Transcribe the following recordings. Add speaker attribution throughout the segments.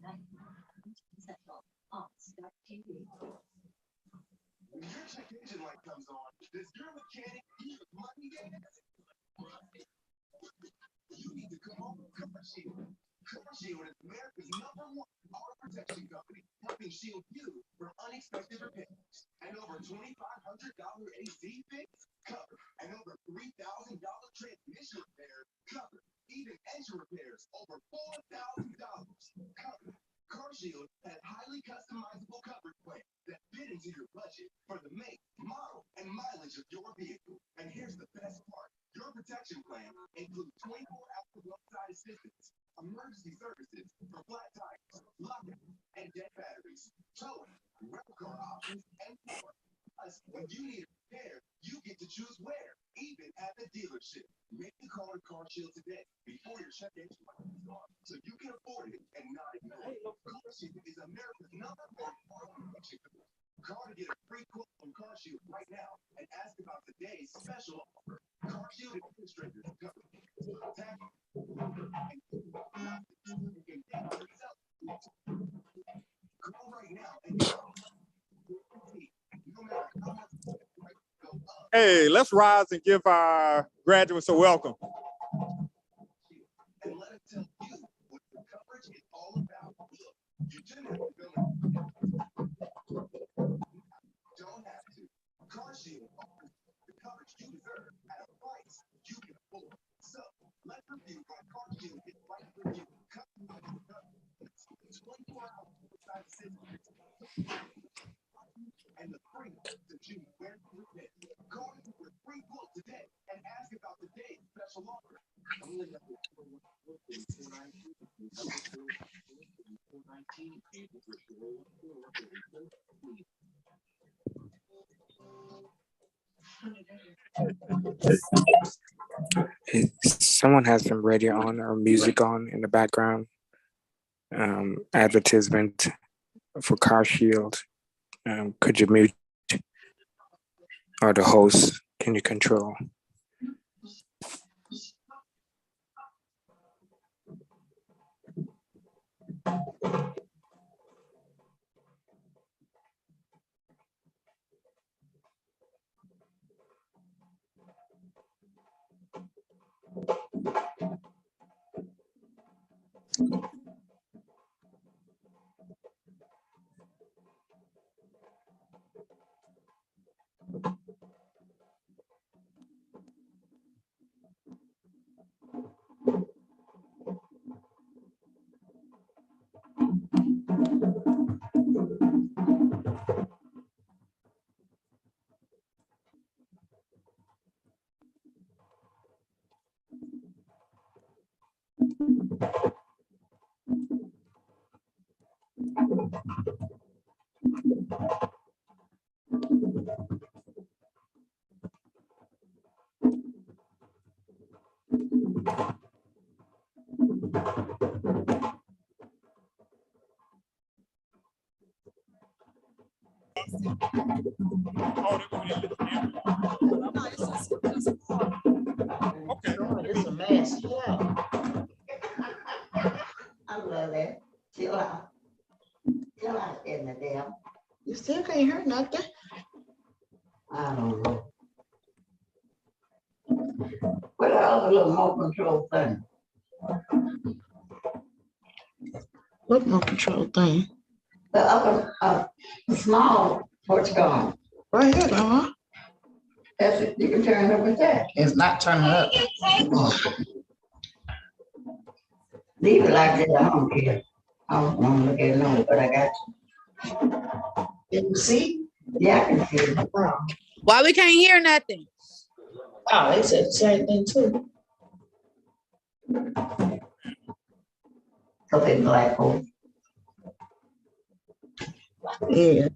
Speaker 1: When your check engine light comes on, does your mechanic need money gas? You need to come home with Car Shield. Car Shield is America's #1 auto protection company, helping shield you from unexpected repairs. And over $2,500 AC fix covered. And over $3,000 transmission repair covered. Even engine repairs over $4,000 covered. Car Shield has highly customizable coverage plans that fit into your budget for the make, model, and mileage of your vehicle. And here's the best part. Your protection plan includes 24-hour roadside assistance, emergency services for flat tires, lockout, and dead batteries, towing, rental car options, and more. Plus, when you need a repair, you get to choose where, even at the dealership. Make the call to Car Shield today before your check engine light is on, so you can afford it and not ignore it. Car Shield is America's #1 auto protection company. Call to get a free quote from Car Shield right now and ask about today's special offer. Car Shield administrators cover tax and you can get yourself. Call right now and no matter how much go up. Hey, let's rise and give our graduates a welcome. And let us tell you what the coverage is all about. Look, you didn't have to go don't have to. Car Shield offers the coverage you deserve at a price you can afford. So let's review why Car Shield is right for you. Customizable coverage, 24-hour roadside assistance, and the free to choose where to repair. Call for a free quote today and ask about today's special offer. Only at the
Speaker 2: 419. Someone has some radio on or music on in the background. Advertisement for Car Shield. Could you mute? Or the host, can you control?
Speaker 1: Okay.
Speaker 3: It's a mess. Yeah. I love that. Sheila. Sheila in the damn. You still can't hear nothing. I don't know. What other little remote control thing? What remote control thing? The other, the small, what's gone? Right here, huh? That's it. You can turn it up with that. It's not turning up. Oh. Leave it like that. I don't care. I don't want to look at it no, but I got you. Can you see? Yeah, I can see it. No problem.
Speaker 4: Why we can't hear nothing?
Speaker 3: Oh, they said the same thing too. So they black hole. Yeah.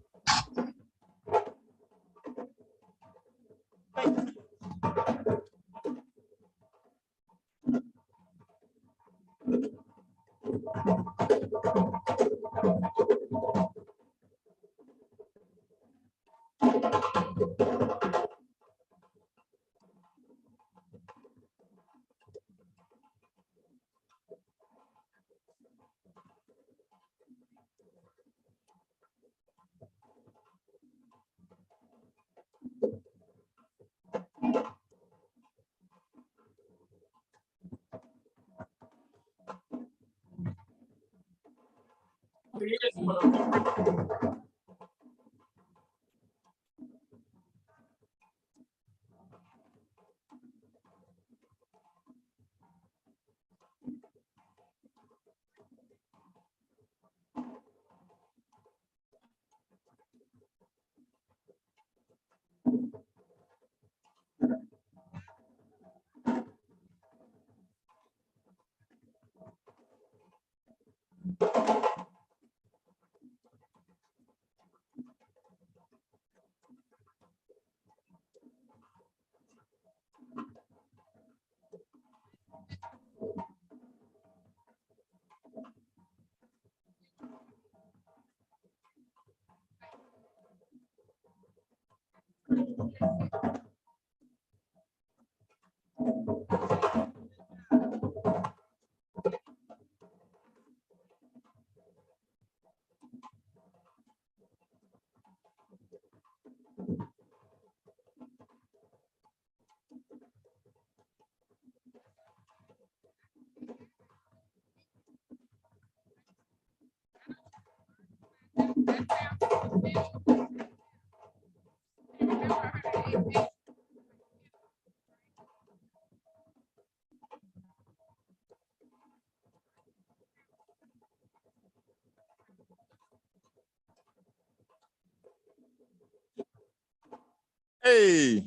Speaker 5: Hey.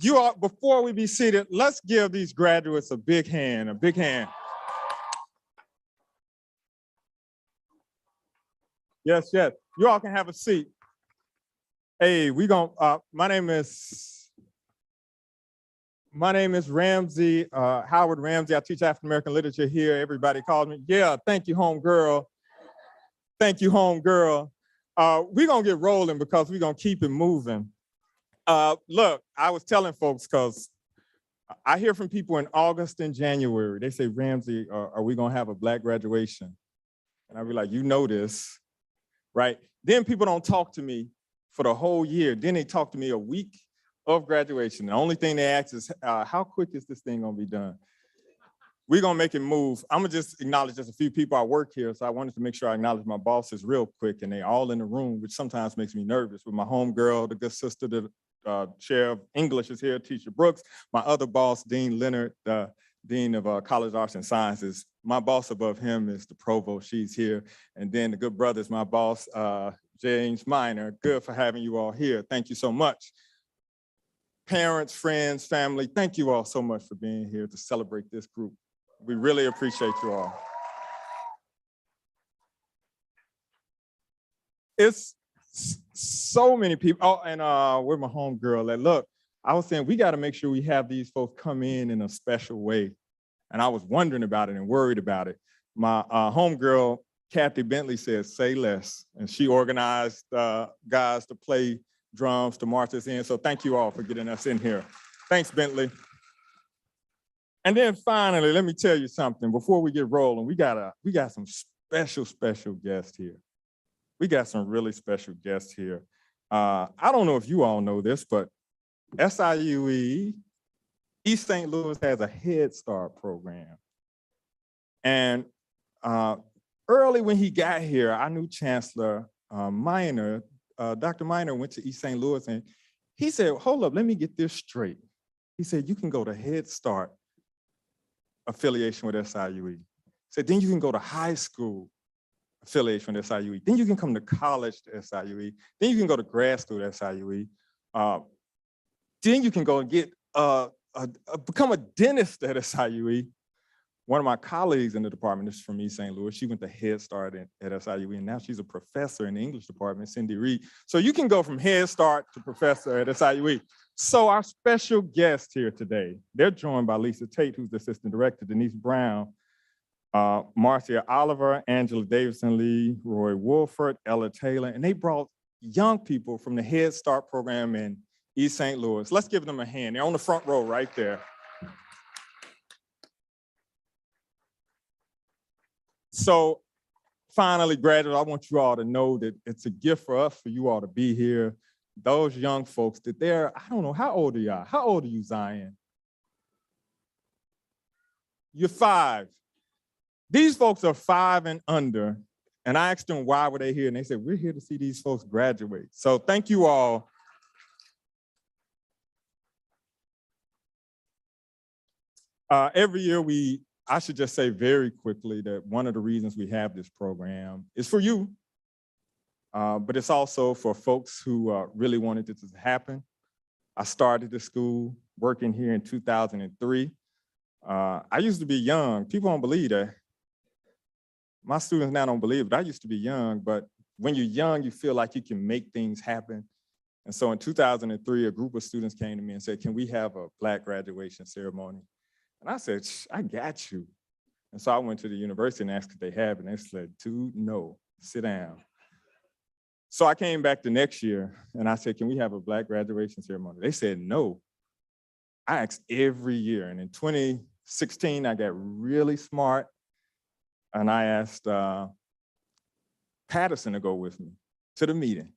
Speaker 5: You all, before we be seated, let's give these graduates a big hand, a big hand. Yes, yes. You all can have a seat. Hey, my name is Ramsey, Howard Ramsey. I teach African American literature here. Everybody calls me. Yeah, thank you, home girl. Thank you, home girl. We're gonna get rolling because we're gonna keep it moving. Look, I was telling folks because I hear from people in August and January. They say, Ramsey, are we gonna have a Black graduation? And I'll be like, you know this, right? Then people don't talk to me for the whole year. Then they talk to me a week of graduation. The only thing they ask is, how quick is this thing gonna be done? We're gonna make it move. I'm gonna just acknowledge just a few people I work here, so I wanted to make sure I acknowledge my bosses real quick, and they all in the room, which sometimes makes me nervous. With my homegirl, the good sister, the chair of English is here, Teacher Brooks. My other boss, Dean Leonard, Dean of College Arts and Sciences. My boss above him is the provost, she's here. And then the good brothers, my boss, James Minor. Good for having you all here. Thank you so much. Parents, friends, family, thank you all so much for being here to celebrate this group. We really appreciate you all. It's so many people. Oh, and we're my home girl. That look, I was saying we got to make sure we have these folks come in a special way. And I was wondering about it and worried about it. My homegirl, Kathy Bentley, says, say less. And she organized guys to play drums to march us in. So thank you all for getting us in here. Thanks, Bentley. And then finally, let me tell you something. Before we get rolling, we got some special guests here. We got some really special guests here. I don't know if you all know this, but SIUE, East St. Louis, has a Head Start program. And early when he got here, our new Chancellor Minor, Dr. Minor, went to East St. Louis and he said, hold up, let me get this straight. He said, you can go to Head Start affiliation with SIUE. He said, then you can go to high school affiliation with SIUE. Then you can come to college to SIUE. Then you can go to grad school at SIUE. Then you can go and get become a dentist at SIUE. One of my colleagues in the department is from East St. Louis. She went to Head Start at SIUE, and now she's a professor in the English department, Cindy Reed. So you can go from Head Start to professor at SIUE. So our special guests here today, they're joined by Lisa Tate, who's the assistant director, Denise Brown, Marcia Oliver, Angela Davidson Lee, Roy Wolford, Ella Taylor, and they brought young people from the Head Start program in East St. Louis. Let's give them a hand. They're on the front row right there. So finally, graduates, I want you all to know that it's a gift for us, for you all to be here. Those young folks that they're, I don't know, how old are y'all? How old are you, Zion? you're 5. These folks are 5 and under. And I asked them why were they here, and they said, we're here to see these folks graduate. So thank you all. Every year I should just say very quickly that one of the reasons we have this program is for you, but it's also for folks who really wanted it to happen. I started the school working here in 2003. I used to be young. People don't believe that. My students now don't believe it. I used to be young, but when you're young, you feel like you can make things happen. And so in 2003, a group of students came to me and said, can we have a Black graduation ceremony? And I said, I got you. And so I went to the university and asked if they have it. And they said, dude, no, sit down. So I came back the next year and I said, can we have a Black graduation ceremony? They said, no. I asked every year. And in 2016, I got really smart. And I asked Patterson to go with me to the meeting.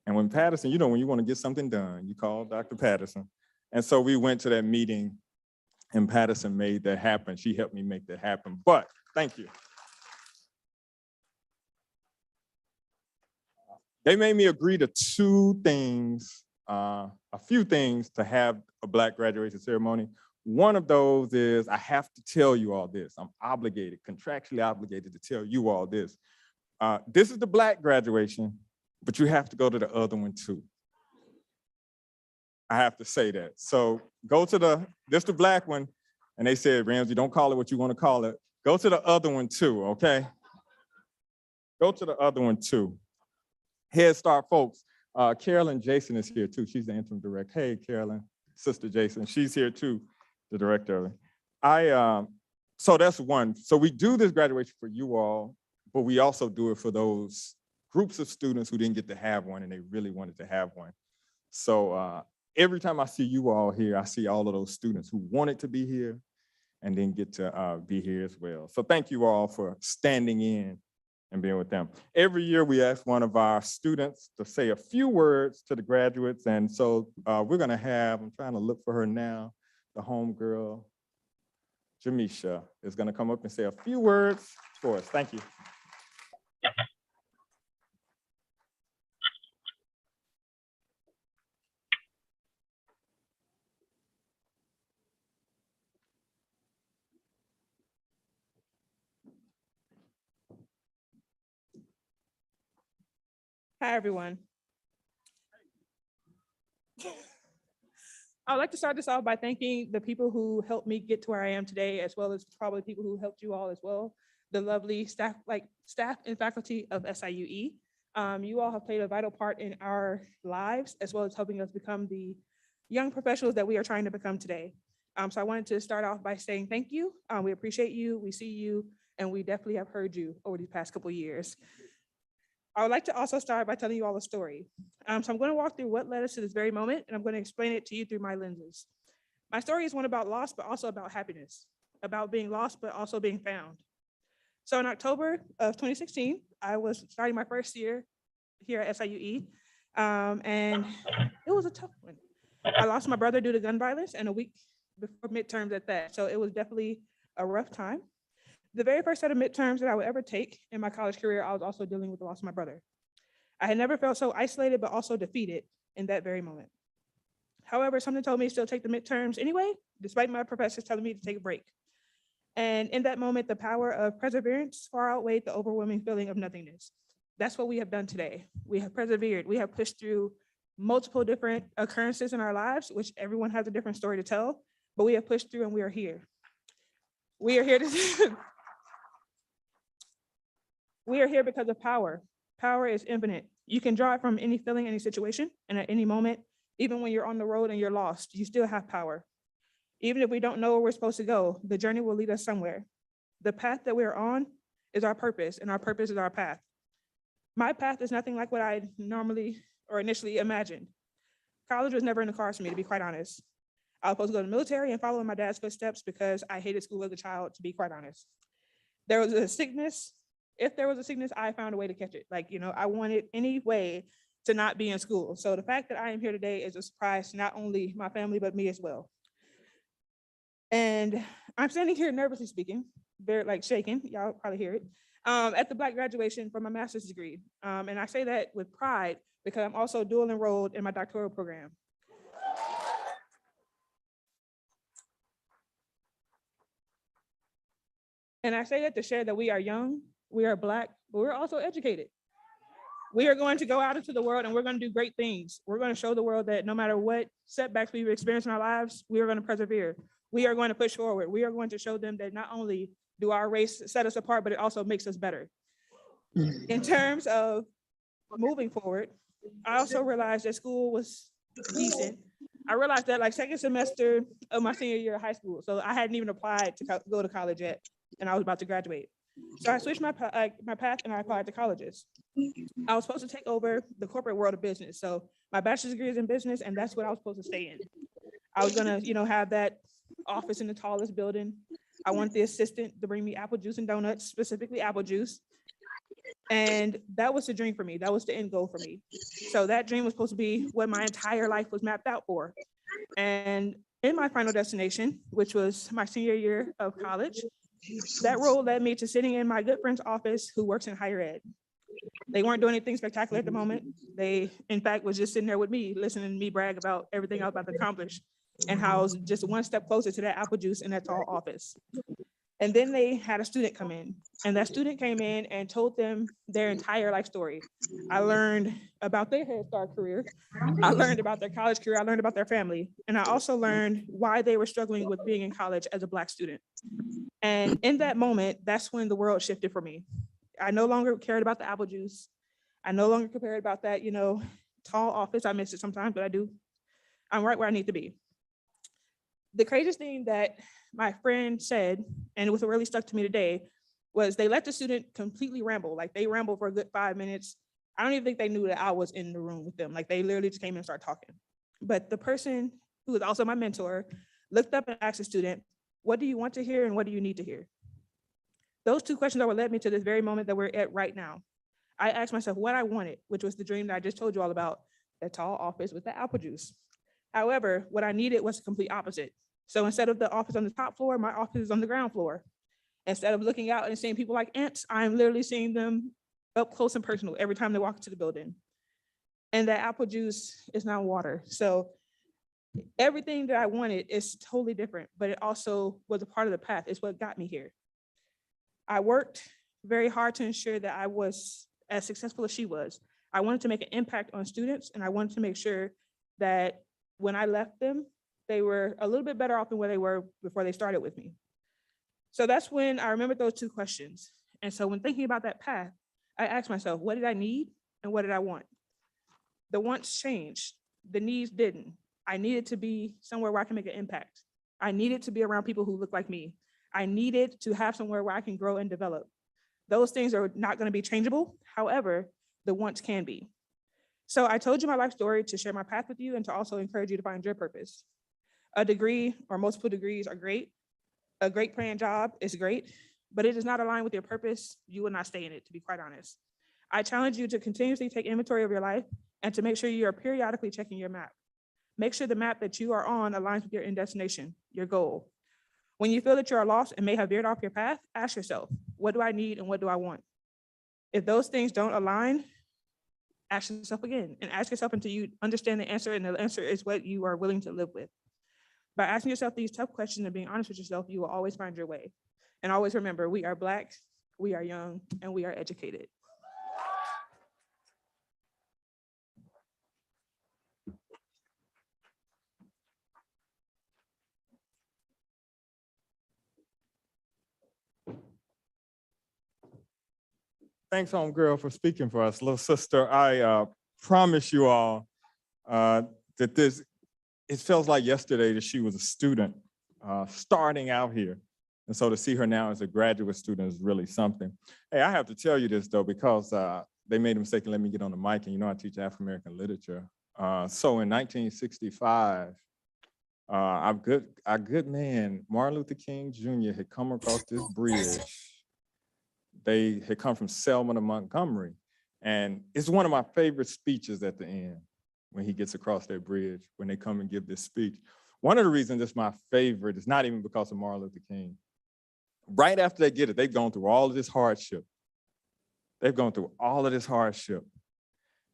Speaker 5: And when Patterson, you know, when you want to get something done, you call Dr. Patterson. And so we went to that meeting and Patterson made that happen. She helped me make that happen, but thank you. They made me agree to 2 things, a few things to have a Black graduation ceremony. One of those is I have to tell you all this. I'm obligated, contractually obligated to tell you all this. This is the Black graduation, but you have to go to the other one too. I have to say that. So go to this the Black one, and they said, Ramsey, don't call it what you want to call it. Go to the other one too, okay? Go to the other one too. Head Start folks, Carolyn Jason is here too. She's the interim director. Hey, Carolyn, Sister Jason, she's here too, the director of it. So that's one. So we do this graduation for you all, but we also do it for those groups of students who didn't get to have one and they really wanted to have one. So every time I see you all here, I see all of those students who wanted to be here and didn't get to be here as well. So thank you all for standing in and being with them. Every year we ask one of our students to say a few words to the graduates. And so we're gonna have, I'm trying to look for her now, the homegirl, Jamisha, is gonna come up and say a few words for us. Thank you.
Speaker 6: Hi, everyone. I would like to start this off by thanking the people who helped me get to where I am today, as well as probably people who helped you all as well, the lovely staff and faculty of SIUE. You all have played a vital part in our lives, as well as helping us become the young professionals that we are trying to become today. So I wanted to start off by saying thank you. We appreciate you, we see you, and we definitely have heard you over these past couple of years. I would like to also start by telling you all a story. So I'm going to walk through what led us to this very moment, and I'm going to explain it to you through my lenses. My story is one about loss, but also about happiness, about being lost, but also being found. So in October of 2016, I was starting my first year here at SIUE, and it was a tough one. I lost my brother due to gun violence, and a week before midterms at that. So it was definitely a rough time. The very first set of midterms that I would ever take in my college career, I was also dealing with the loss of my brother. I had never felt so isolated, but also defeated in that very moment. However, something told me to still take the midterms anyway, despite my professors telling me to take a break. And in that moment, the power of perseverance far outweighed the overwhelming feeling of nothingness. That's what we have done today. We have persevered. We have pushed through multiple different occurrences in our lives, which everyone has a different story to tell, but we have pushed through and we are here. We are here to we are here because of power. Power is infinite. You can draw it from any feeling, any situation, and at any moment, even when you're on the road and you're lost, you still have power. Even if we don't know where we're supposed to go, the journey will lead us somewhere. The path that we're on is our purpose, and our purpose is our path. My path is nothing like what I normally or initially imagined. College was never in the cards for me, to be quite honest. I was supposed to go to the military and follow in my dad's footsteps because I hated school as a child, to be quite honest. There was a sickness. If there was a sickness, I found a way to catch it. I wanted any way to not be in school. So the fact that I am here today is a surprise to not only my family, but me as well. And I'm standing here nervously speaking, very like shaking, y'all probably hear it, at the Black graduation for my master's degree. And I say that with pride because I'm also dual enrolled in my doctoral program. And I say that to share that we are young, we are Black, but we're also educated. We are going to go out into the world and we're going to do great things. We're going to show the world that no matter what setbacks we've experienced in our lives, we are going to persevere. We are going to push forward. We are going to show them that not only do our race set us apart, but it also makes us better. In terms of moving forward, I also realized that school was decent. I realized that like second semester of my senior year of high school, so I hadn't even applied to go to college yet, and I was about to graduate. So I switched my path and I applied to colleges. I was supposed to take over the corporate world of business. So my bachelor's degree is in business, and that's what I was supposed to stay in. I was gonna, have that office in the tallest building. I want the assistant to bring me apple juice and donuts, specifically apple juice. And that was the dream for me. That was the end goal for me. So that dream was supposed to be what my entire life was mapped out for. And in my final destination, which was my senior year of college, that role led me to sitting in my good friend's office who works in higher ed. They weren't doing anything spectacular at the moment. They, in fact, was just sitting there with me, listening to me brag about everything I was about to accomplish and how I was just one step closer to that apple juice in that tall office. And then they had a student come in, and that student came in and told them their entire life story. I learned about their Head Start career. I learned about their college career. I learned about their family. And I also learned why they were struggling with being in college as a Black student. And in that moment, that's when the world shifted for me. I no longer cared about the apple juice. I no longer cared about that, tall office. I miss it sometimes, but I do. I'm right where I need to be. The craziest thing that my friend said, and it was really stuck to me today, was they let the student completely ramble. Like they rambled for a good 5 minutes. I don't even think they knew that I was in the room with them. Like they literally just came in and started talking. But the person who was also my mentor looked up and asked the student, what do you want to hear and what do you need to hear? Those two questions are what led me to this very moment that we're at right now. I asked myself what I wanted, which was the dream that I just told you all about, that tall office with the apple juice. However, what I needed was the complete opposite. So instead of the office on the top floor, my office is on the ground floor. Instead of looking out and seeing people like ants, I'm literally seeing them up close and personal every time they walk into the building. And that apple juice is now water. So everything that I wanted is totally different, but it also was a part of the path. It's what got me here. I worked very hard to ensure that I was as successful as she was. I wanted to make an impact on students, and I wanted to make sure that when I left them, they were a little bit better off than where they were before they started with me. So that's when I remembered those two questions. And so when thinking about that path, I asked myself, what did I need and what did I want? The wants changed, the needs didn't. I needed to be somewhere where I can make an impact. I needed to be around people who look like me. I needed to have somewhere where I can grow and develop. Those things are not going to be changeable. However, the wants can be. So I told you my life story to share my path with you and to also encourage you to find your purpose. A degree or multiple degrees are great. A great paying job is great, but it does not align with your purpose. You will not stay in it, to be quite honest. I challenge you to continuously take inventory of your life and to make sure you are periodically checking your map. Make sure the map that you are on aligns with your end destination, your goal. When you feel that you are lost and may have veered off your path, ask yourself, what do I need and what do I want? If those things don't align, ask yourself again and ask yourself until you understand the answer, and the answer is what you are willing to live with. By asking yourself these tough questions and being honest with yourself, you will always find your way. And always remember, we are Black, we are young, and we are educated.
Speaker 5: Thanks, homegirl, for speaking for us. Little sister, I promise you all that it feels like yesterday that she was a student starting out here. And so to see her now as a graduate student is really something. Hey, I have to tell you this though, because they made a mistake and let me get on the mic, and I teach African-American literature. So in 1965, our good man, Martin Luther King Jr. had come across this bridge. They had come from Selma to Montgomery. And it's one of my favorite speeches at the end when he gets across that bridge, when they come and give this speech. One of the reasons it's my favorite is not even because of Martin Luther King. Right after they get it, they've gone through all of this hardship. They've gone through all of this hardship.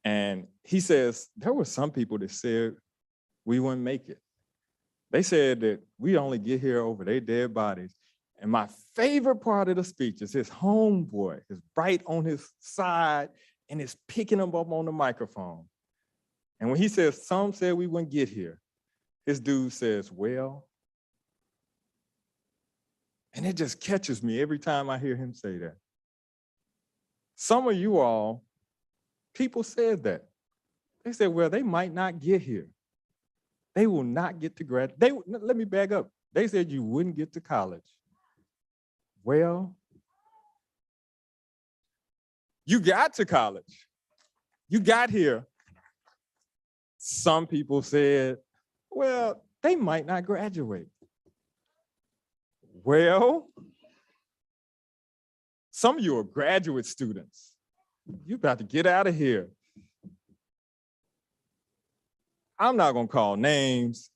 Speaker 5: And he says, there were some people that said we wouldn't make it. They said that we only get here over their dead bodies. And my favorite part of the speech is his homeboy is right on his side and is picking him up on the microphone. And when he says, some said we wouldn't get here, his dude says, well, and it just catches me every time I hear him say that. Some of you all, people said that. They said, well, they might not get here. They will not get to grad. Let me back up. They said you wouldn't get to college. Well, you got to college. You got here. Some people said, well, they might not graduate. Well, some of you are graduate students. You're about to get out of here. I'm not gonna call names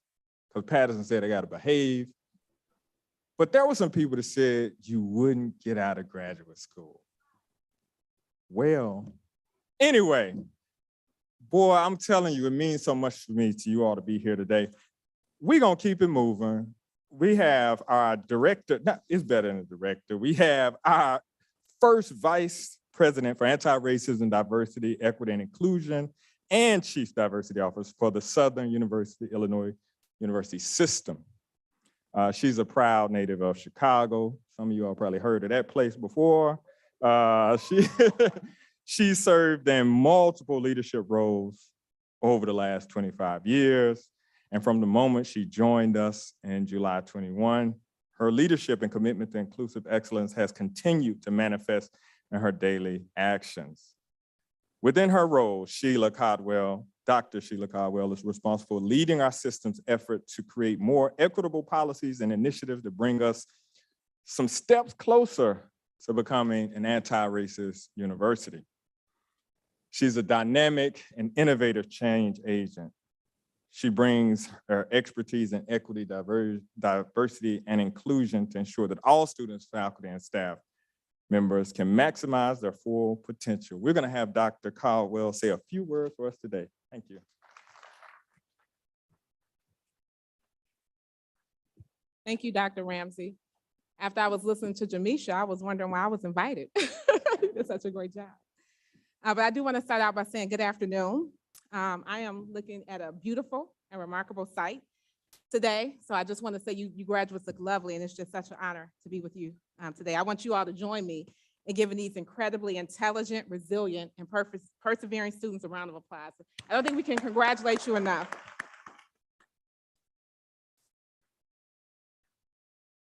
Speaker 5: because Patterson said I gotta behave. But there were some people that said you wouldn't get out of graduate school. Well, anyway, boy, I'm telling you, it means so much for me to you all to be here today. We're gonna keep it moving. We have our director, it's better than a director. We have our first vice president for anti-racism, diversity, equity, and inclusion, and chief diversity officer for the Southern University, Illinois University system. She's a proud native of Chicago. Some of you all probably heard of that place before. She served in multiple leadership roles over the last 25 years. And from the moment she joined us in July 21, her leadership and commitment to inclusive excellence has continued to manifest in her daily actions. Within her role, Sheila Caldwell, Dr. Sheila Caldwell is responsible for leading our system's effort to create more equitable policies and initiatives to bring us some steps closer to becoming an anti-racist university. She's a dynamic and innovative change agent. She brings her expertise in equity, diversity, and inclusion to ensure that all students, faculty, and staff members can maximize their full potential. We're gonna have Dr. Caldwell say a few words for us today. Thank you.
Speaker 7: Thank you, Dr. Ramsey. After I was listening to Jamisha, I was wondering why I was invited. You did such a great job. But I do want to start out by saying good afternoon. I am looking at a beautiful and remarkable site today. So I just want to say you graduates look lovely, and it's just such an honor to be with you today. I want you all to join me in giving these incredibly intelligent, resilient, and persevering students a round of applause. I don't think we can congratulate you enough.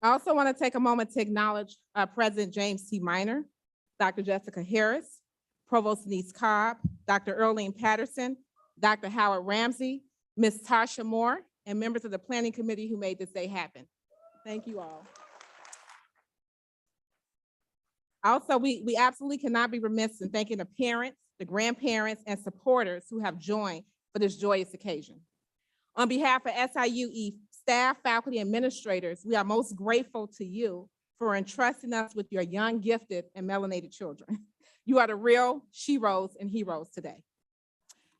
Speaker 7: I also want to take a moment to acknowledge President James T. Minor, Dr. Jessica Harris, Provost Denise Cobb, Dr. Earlene Patterson, Dr. Howard Ramsey, Ms. Tasha Moore, and members of the planning committee who made this day happen. Thank you all. Also, we absolutely cannot be remiss in thanking the parents, the grandparents, and supporters who have joined for this joyous occasion. On behalf of SIUE staff, faculty, and administrators, we are most grateful to you for entrusting us with your young, gifted, and melanated children. You are the real sheroes and heroes today.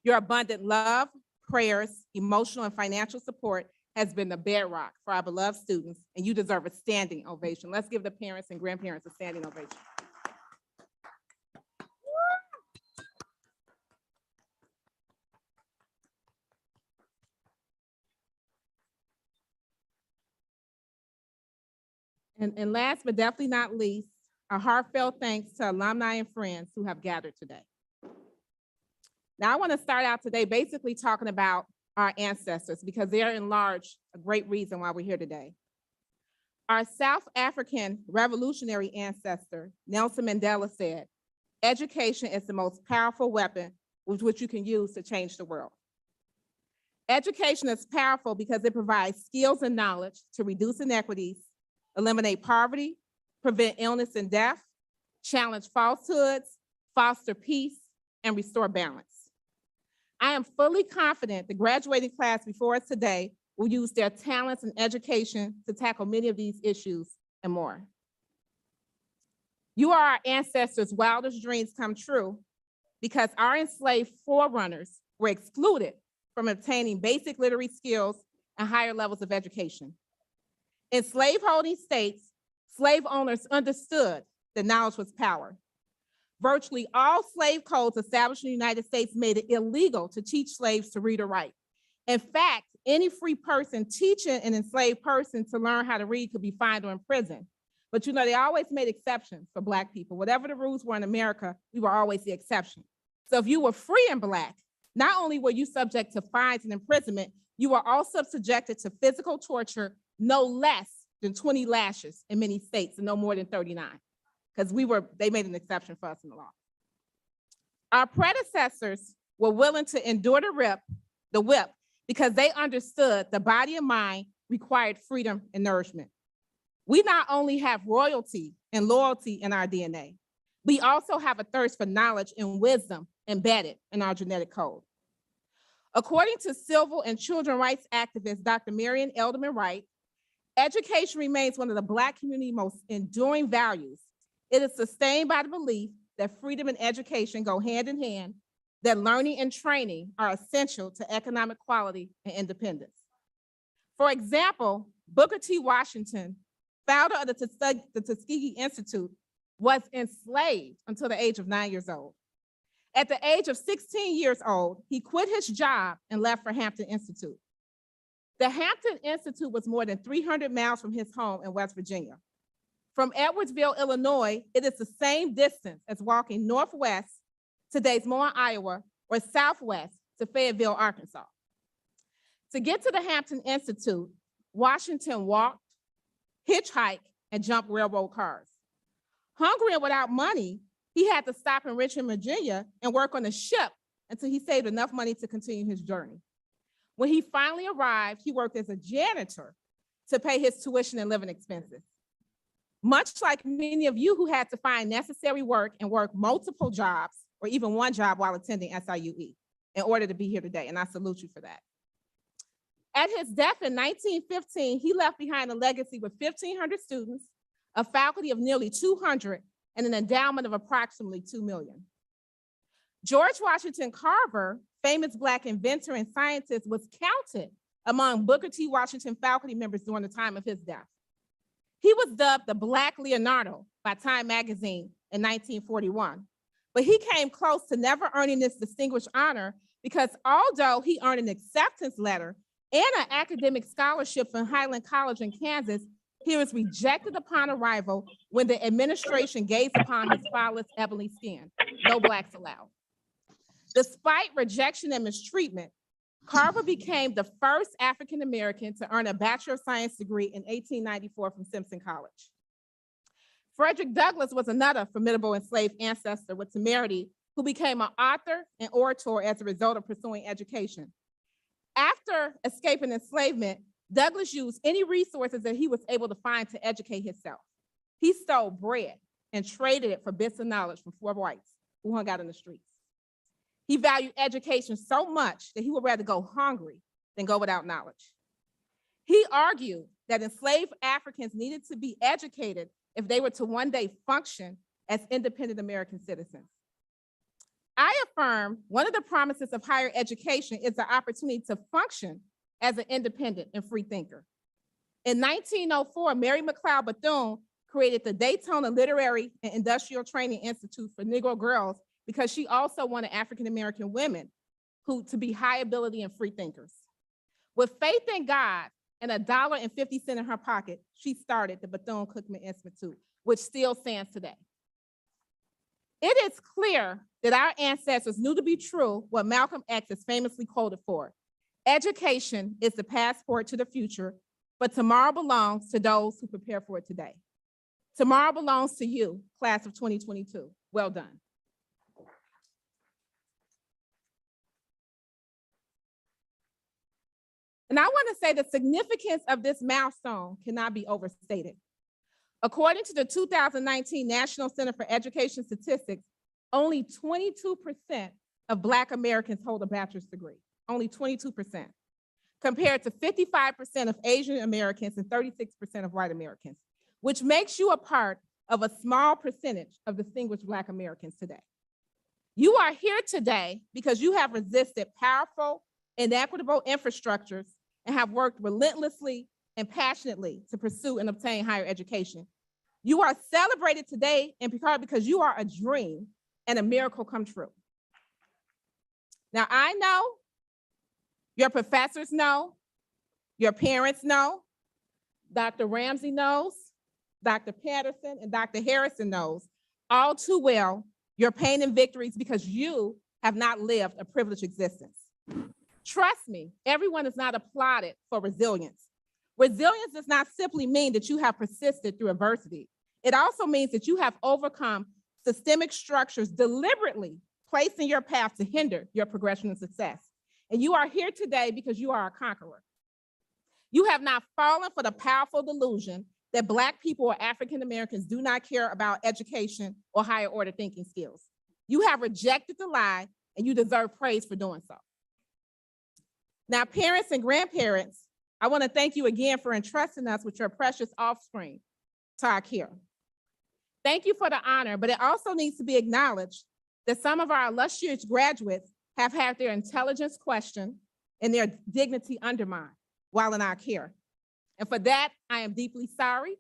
Speaker 7: Your abundant love, prayers, emotional, and financial support has been the bedrock for our beloved students, and you deserve a standing ovation. Let's give the parents and grandparents a standing ovation. And last but definitely not least, a heartfelt thanks to alumni and friends who have gathered today. Now, I want to start out today basically talking about our ancestors because they are in large a great reason why we're here today. Our South African revolutionary ancestor, Nelson Mandela, said, "Education is the most powerful weapon with which you can use to change the world." Education is powerful because it provides skills and knowledge to reduce inequities, eliminate poverty, prevent illness and death, challenge falsehoods, foster peace, and restore balance. I am fully confident the graduating class before us today will use their talents and education to tackle many of these issues and more. You are our ancestors' wildest dreams come true because our enslaved forerunners were excluded from obtaining basic literary skills and higher levels of education. In slaveholding states, slave owners understood that knowledge was power. Virtually all slave codes established in the United States made it illegal to teach slaves to read or write. In fact, any free person teaching an enslaved person to learn how to read could be fined or imprisoned. But you know, they always made exceptions for Black people. Whatever the rules were in America, we were always the exception. So if you were free and Black, not only were you subject to fines and imprisonment, you were also subjected to physical torture, no less than 20 lashes in many states and no more than 39. Because they made an exception for us in the law. Our predecessors were willing to endure the whip, because they understood the body and mind required freedom and nourishment. We not only have royalty and loyalty in our DNA, we also have a thirst for knowledge and wisdom embedded in our genetic code. According to civil and children's rights activist, Dr. Marion Elderman Wright, education remains one of the Black community's most enduring values. It is sustained by the belief that freedom and education go hand in hand, that learning and training are essential to economic equality and independence. For example, Booker T. Washington, founder of the Tuskegee Institute, was enslaved until the age of 9 years old. At the age of 16 years old, he quit his job and left for Hampton Institute. The Hampton Institute was more than 300 miles from his home in West Virginia. From Edwardsville, Illinois, it is the same distance as walking northwest to Des Moines, Iowa, or southwest to Fayetteville, Arkansas. To get to the Hampton Institute, Washington walked, hitchhiked, and jumped railroad cars. Hungry and without money, he had to stop in Richmond, Virginia, and work on a ship until he saved enough money to continue his journey. When he finally arrived, he worked as a janitor to pay his tuition and living expenses. Much like many of you who had to find necessary work and work multiple jobs or even one job while attending SIUE in order to be here today, and I salute you for that. At his death in 1915, he left behind a legacy with 1,500 students, a faculty of nearly 200, and an endowment of approximately 2 million. George Washington Carver, famous Black inventor and scientist, was counted among Booker T. Washington faculty members during the time of his death. He was dubbed the Black Leonardo by Time magazine in 1941, but he came close to never earning this distinguished honor because although he earned an acceptance letter and an academic scholarship from Highland College in Kansas, he was rejected upon arrival when the administration gazed upon his flawless ebony skin. No Blacks allowed. Despite rejection and mistreatment, Carver became the first African-American to earn a Bachelor of Science degree in 1894 from Simpson College. Frederick Douglass was another formidable enslaved ancestor with temerity who became an author and orator as a result of pursuing education. After escaping enslavement, Douglass used any resources that he was able to find to educate himself. He stole bread and traded it for bits of knowledge from poor whites who hung out in the streets. He valued education so much that he would rather go hungry than go without knowledge. He argued that enslaved Africans needed to be educated if they were to one day function as independent American citizens. I affirm one of the promises of higher education is the opportunity to function as an independent and free thinker. In 1904, Mary McLeod Bethune created the Daytona Literary and Industrial Training Institute for Negro girls because she also wanted African-American women to be high ability and free thinkers. With faith in God and $1.50 in her pocket, she started the Bethune-Cookman Institute, which still stands today. It is clear that our ancestors knew to be true what Malcolm X is famously quoted for. Education is the passport to the future, but tomorrow belongs to those who prepare for it today. Tomorrow belongs to you, class of 2022. Well done. And I want to say the significance of this milestone cannot be overstated. According to the 2019 National Center for Education Statistics, only 22% of Black Americans hold a bachelor's degree, only 22%. compared to 55% of Asian Americans and 36% of white Americans, which makes you a part of a small percentage of distinguished Black Americans today. You are here today because you have resisted powerful, inequitable infrastructures and have worked relentlessly and passionately to pursue and obtain higher education. You are celebrated today in part because you are a dream and a miracle come true. Now, I know, your professors know, your parents know, Dr. Ramsey knows, Dr. Patterson and Dr. Harrison knows all too well your pain and victories because you have not lived a privileged existence. Trust me, everyone is not applauded for resilience. Resilience does not simply mean that you have persisted through adversity. It also means that you have overcome systemic structures deliberately placed in your path to hinder your progression and success. And you are here today because you are a conqueror. You have not fallen for the powerful delusion that Black people or African Americans do not care about education or higher order thinking skills. You have rejected the lie and you deserve praise for doing so. Now, parents and grandparents, I want to thank you again for entrusting us with your precious offspring to our care. Thank you for the honor, but it also needs to be acknowledged that some of our illustrious graduates have had their intelligence questioned and their dignity undermined while in our care. And for that, I am deeply sorry.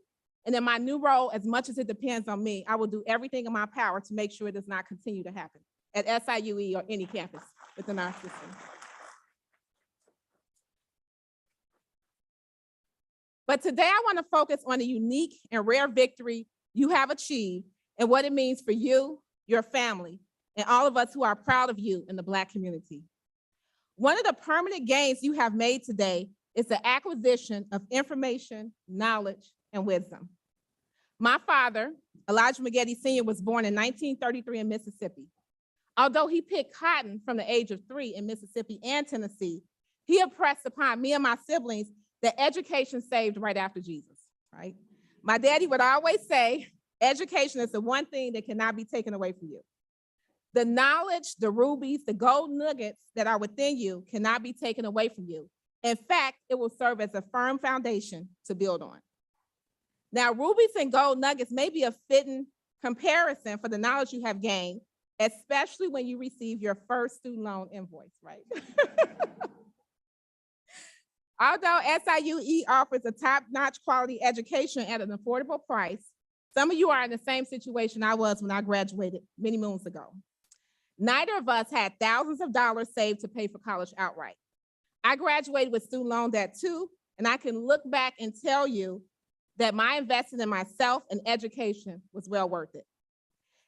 Speaker 7: And in my new role, as much as it depends on me, I will do everything in my power to make sure it does not continue to happen at SIUE or any campus within our system. But today I want to focus on a unique and rare victory you have achieved and what it means for you, your family, and all of us who are proud of you in the Black community. One of the permanent gains you have made today is the acquisition of information, knowledge, and wisdom. My father, Elijah McGetty Sr., was born in 1933 in Mississippi. Although he picked cotton from the age of 3 in Mississippi and Tennessee, he impressed upon me and my siblings that education saved right after Jesus, right? My daddy would always say, education is the one thing that cannot be taken away from you. The knowledge, the rubies, the gold nuggets that are within you cannot be taken away from you. In fact, it will serve as a firm foundation to build on. Now, rubies and gold nuggets may be a fitting comparison for the knowledge you have gained, especially when you receive your first student loan invoice, right? Although SIUE offers a top-notch quality education at an affordable price, some of you are in the same situation I was when I graduated many moons ago. Neither of us had thousands of dollars saved to pay for college outright. I graduated with student loan debt too, and I can look back and tell you that my investment in myself and education was well worth it.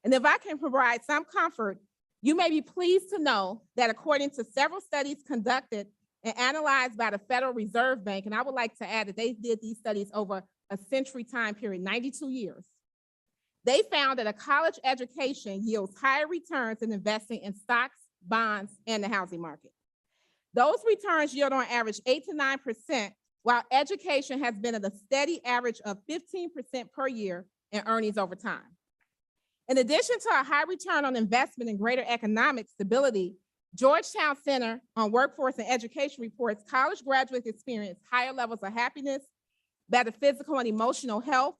Speaker 7: And if I can provide some comfort, you may be pleased to know that according to several studies conducted and analyzed by the Federal Reserve Bank, and I would like to add that they did these studies over a century time period, 92 years, they found that a college education yields higher returns than investing in stocks, bonds, and the housing market. Those returns yield on average 8 to 9%, while education has been at a steady average of 15% per year in earnings over time. In addition to a high return on investment and greater economic stability, Georgetown Center on Workforce and Education reports college graduates experience higher levels of happiness, better physical and emotional health,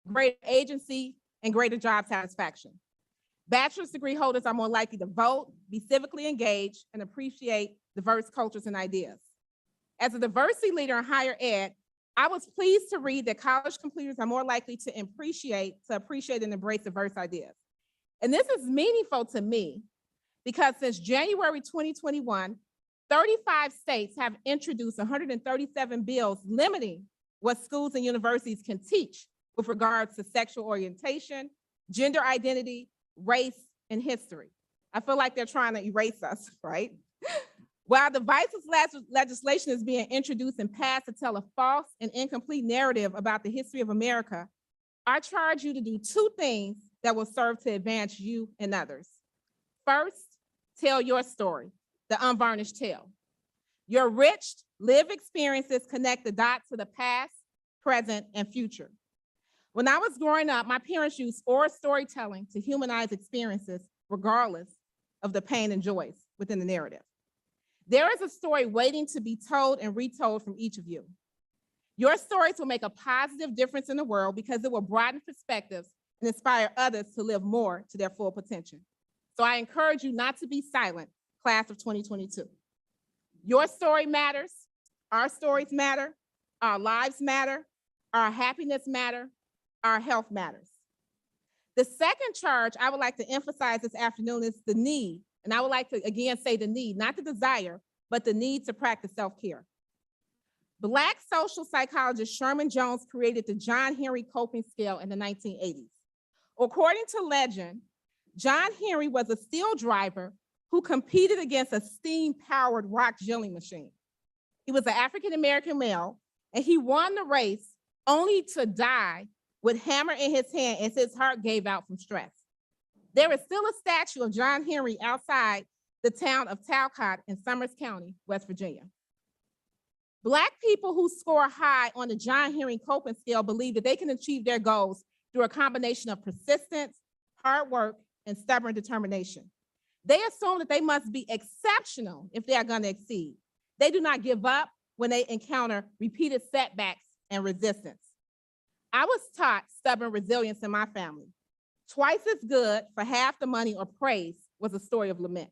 Speaker 7: greater agency, and greater job satisfaction. Bachelor's degree holders are more likely to vote, be civically engaged, and appreciate diverse cultures and ideas. As a diversity leader in higher ed, I was pleased to read that college completers are more likely to appreciate and embrace diverse ideas. And this is meaningful to me because since January 2021, 35 states have introduced 137 bills limiting what schools and universities can teach with regards to sexual orientation, gender identity, race, and history. I feel like they're trying to erase us, right? While the vices legislation is being introduced and passed to tell a false and incomplete narrative about the history of America, I charge you to do 2 things that will serve to advance you and others. First, tell your story, the unvarnished tale. Your rich, lived experiences connect the dots to the past, present, and future. When I was growing up, my parents used oral storytelling to humanize experiences, regardless of the pain and joys within the narrative. There is a story waiting to be told and retold from each of you. Your stories will make a positive difference in the world because it will broaden perspectives and inspire others to live more to their full potential. So I encourage you not to be silent, class of 2022. Your story matters, our stories matter, our lives matter, our happiness matter, our health matters. The second charge I would like to emphasize this afternoon is the need. And I would like to again say the need, not the desire, but the need to practice self-care. Black social psychologist Sherman Jones created the John Henry Coping Scale in the 1980s. According to legend, John Henry was a steel driver who competed against a steam-powered rock drilling machine. He was an African-American male, and he won the race only to die with hammer in his hand as his heart gave out from stress. There is still a statue of John Henry outside the town of Talcott in Summers County, West Virginia. Black people who score high on the John Henry Coping Scale believe that they can achieve their goals through a combination of persistence, hard work, and stubborn determination. They assume that they must be exceptional if they are going to exceed. They do not give up when they encounter repeated setbacks and resistance. I was taught stubborn resilience in my family. Twice as good for half the money or praise was a story of lament.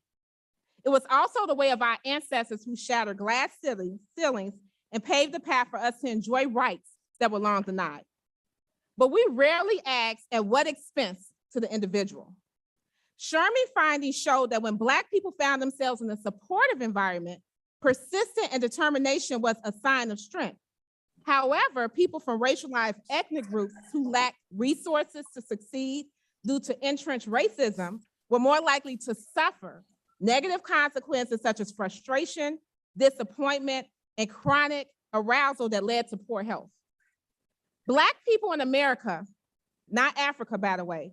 Speaker 7: It was also the way of our ancestors who shattered glass ceilings and paved the path for us to enjoy rights that were long denied. But we rarely ask at what expense to the individual. Sherman findings showed that when Black people found themselves in a supportive environment, persistence and determination was a sign of strength. However, people from racialized ethnic groups who lacked resources to succeed due to entrenched racism were more likely to suffer negative consequences such as frustration, disappointment, and chronic arousal that led to poor health. Black people in America, not Africa, by the way,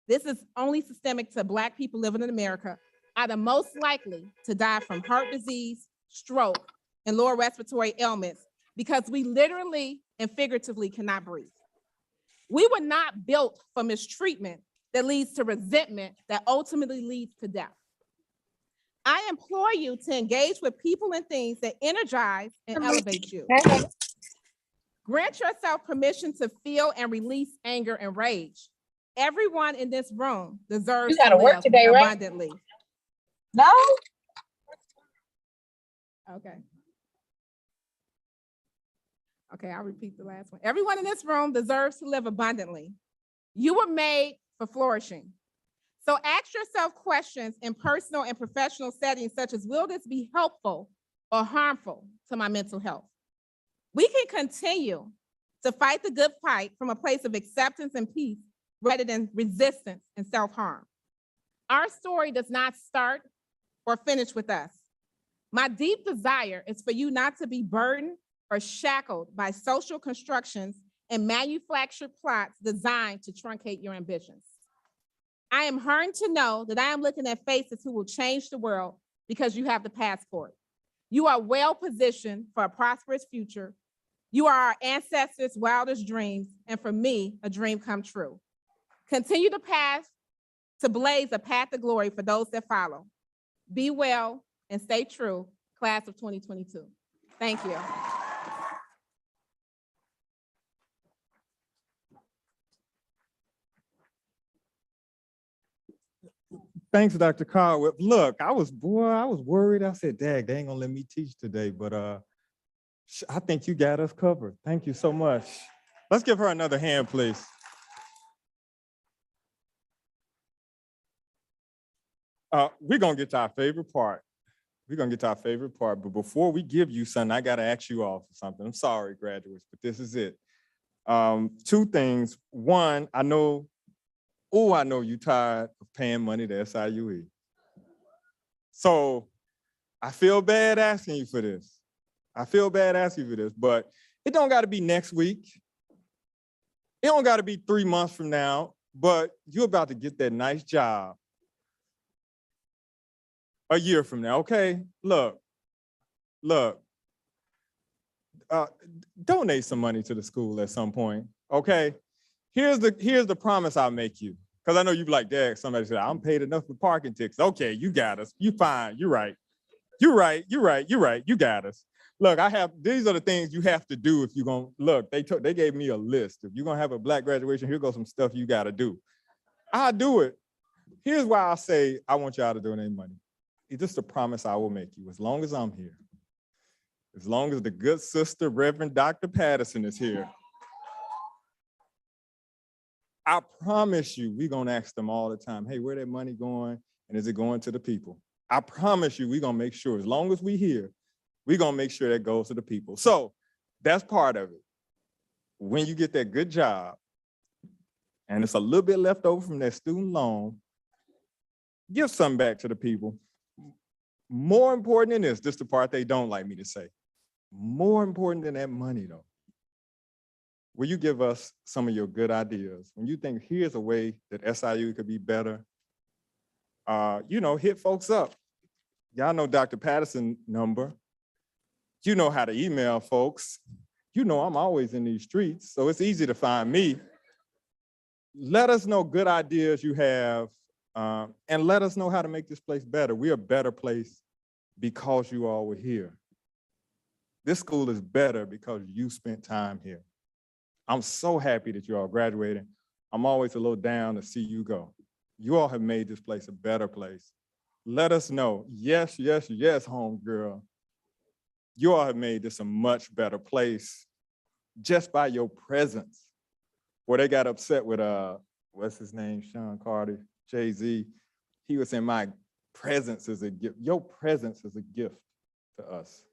Speaker 7: this is only systemic to Black people living in America, are the most likely to die from heart disease, stroke, and lower respiratory ailments because we literally and figuratively cannot breathe. We were not built for mistreatment that leads to resentment that ultimately leads to death. I implore you to engage with people and things that energize and elevate you. Grant yourself permission to feel and release anger and rage. Everyone in this room deserves to live today, abundantly. Right?
Speaker 8: No?
Speaker 7: Okay. Okay, I'll repeat the last one. Everyone in this room deserves to live abundantly. You were made for flourishing. So ask yourself questions in personal and professional settings such as, will this be helpful or harmful to my mental health? We can continue to fight the good fight from a place of acceptance and peace rather than resistance and self-harm. Our story does not start or finish with us. My deep desire is for you not to be burdened or shackled by social constructions and manufactured plots designed to truncate your ambitions. I am heartened to know that I am looking at faces who will change the world because you have the passport. You are well positioned for a prosperous future. You are our ancestors' wildest dreams, and for me, a dream come true. Continue the path to blaze a path to glory for those that follow. Be well and stay true, class of 2022. Thank you.
Speaker 5: Thanks, Dr. Caldwell. Look, I was worried. I said, Dag, they ain't gonna let me teach today, but I think you got us covered. Thank you so much. Let's give her another hand, please. We're gonna get to our favorite part. But before we give you something, I gotta ask you all for something. I'm sorry, graduates, but this is it. Two things. One, I know you tired of paying money to SIUE. So I feel bad asking you for this. But it don't gotta be next week. It don't gotta be 3 months from now, but you're about to get that nice job a year from now, okay? Look, donate some money to the school at some point, okay? Here's the promise I'll make you. Because I know you'd be like, Dad, somebody said, I'm paid enough for parking tickets. Okay, you got us. You fine, you're right. You're right. You got us. Look, these are the things you have to do if you're gonna look. They gave me a list. If you're gonna have a Black graduation, here goes some stuff you gotta do. I'll do it. Here's why I say I want y'all to donate money. It's just a promise I will make you as long as I'm here. As long as the good sister, Reverend Dr. Patterson is here. I promise you, we're gonna ask them all the time, hey, where that money going? And is it going to the people? I promise you, we're gonna make sure, as long as we here, we're gonna make sure that goes to the people. So that's part of it. When you get that good job, and it's a little bit left over from that student loan, give some back to the people. More important than this is the part they don't like me to say. More important than that money though, will you give us some of your good ideas? When you think here's a way that SIU could be better, hit folks up. Y'all know Dr. Patterson number. You know how to email folks. You know I'm always in these streets, so it's easy to find me. Let us know good ideas you have, and let us know how to make this place better. We're a better place because you all were here. This school is better because you spent time here. I'm so happy that you all graduated. I'm always a little down to see you go. You all have made this place a better place. Let us know. Yes, yes, yes, homegirl. You all have made this a much better place just by your presence. Where they got upset with, what's his name, Sean Carter, Jay-Z. He was saying, my presence is a gift. Your presence is a gift to us.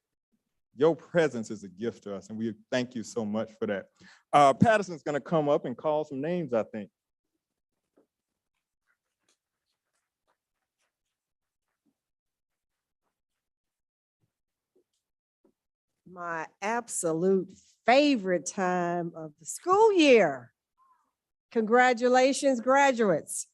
Speaker 5: Your presence is a gift to us, and we thank you so much for that. Patterson's gonna come up and call some names, I think.
Speaker 8: My absolute favorite time of the school year. Congratulations, graduates.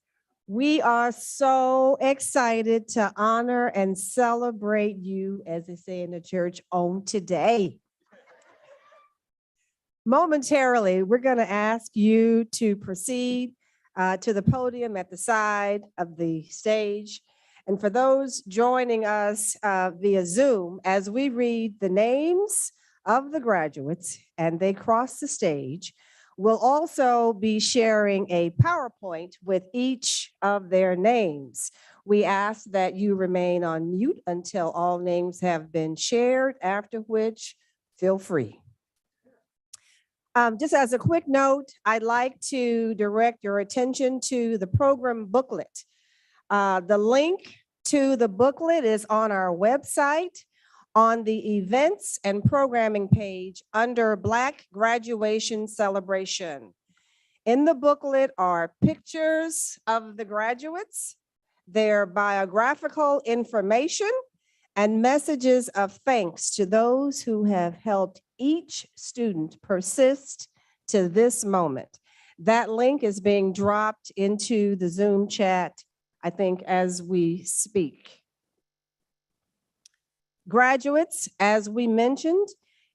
Speaker 8: We are so excited to honor and celebrate you, as they say in the church, on today. Momentarily, we're going to ask you to proceed to the podium at the side of the stage. And for those joining us via Zoom, as we read the names of the graduates and they cross the stage, we'll also be sharing a PowerPoint with each of their names. We ask that you remain on mute until all names have been shared, after which, feel free. Just as a quick note, I'd like to direct your attention to the program booklet. The link to the booklet is on our website on the events and programming page under Black Graduation Celebration. In the booklet are pictures of the graduates, their biographical information, and messages of thanks to those who have helped each student persist to this moment. That link is being dropped into the Zoom chat, I think, as we speak. Graduates, as we mentioned,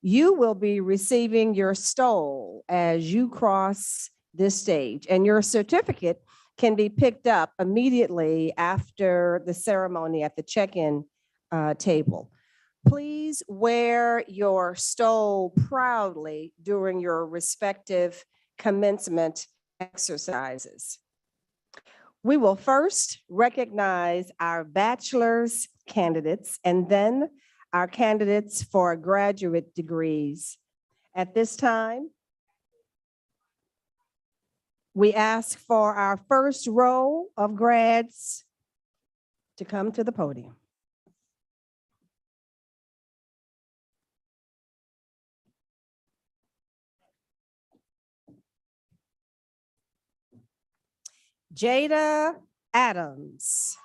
Speaker 8: you will be receiving your stole as you cross this stage, and your certificate can be picked up immediately after the ceremony at the check-in table. Please wear your stole proudly during your respective commencement exercises. We will first recognize our bachelor's candidates and then our candidates for graduate degrees. At this time, we ask for our first row of grads to come to the podium. Jada Adams,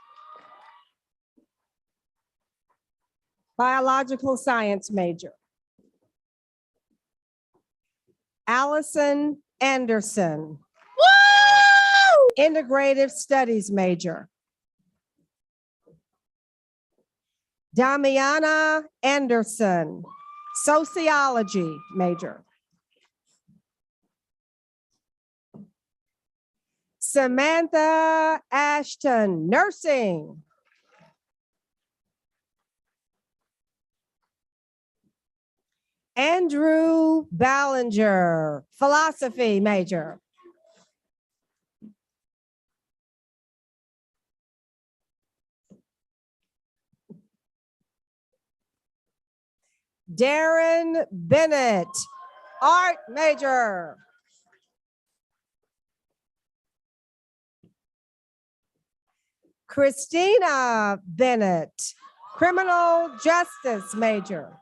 Speaker 8: biological science major. Allison Anderson, integrative studies major. Damiana Anderson, sociology major. Samantha Ashton, nursing. Andrew Ballinger, philosophy major. Darren Bennett, art major. Christina Bennett, criminal justice major.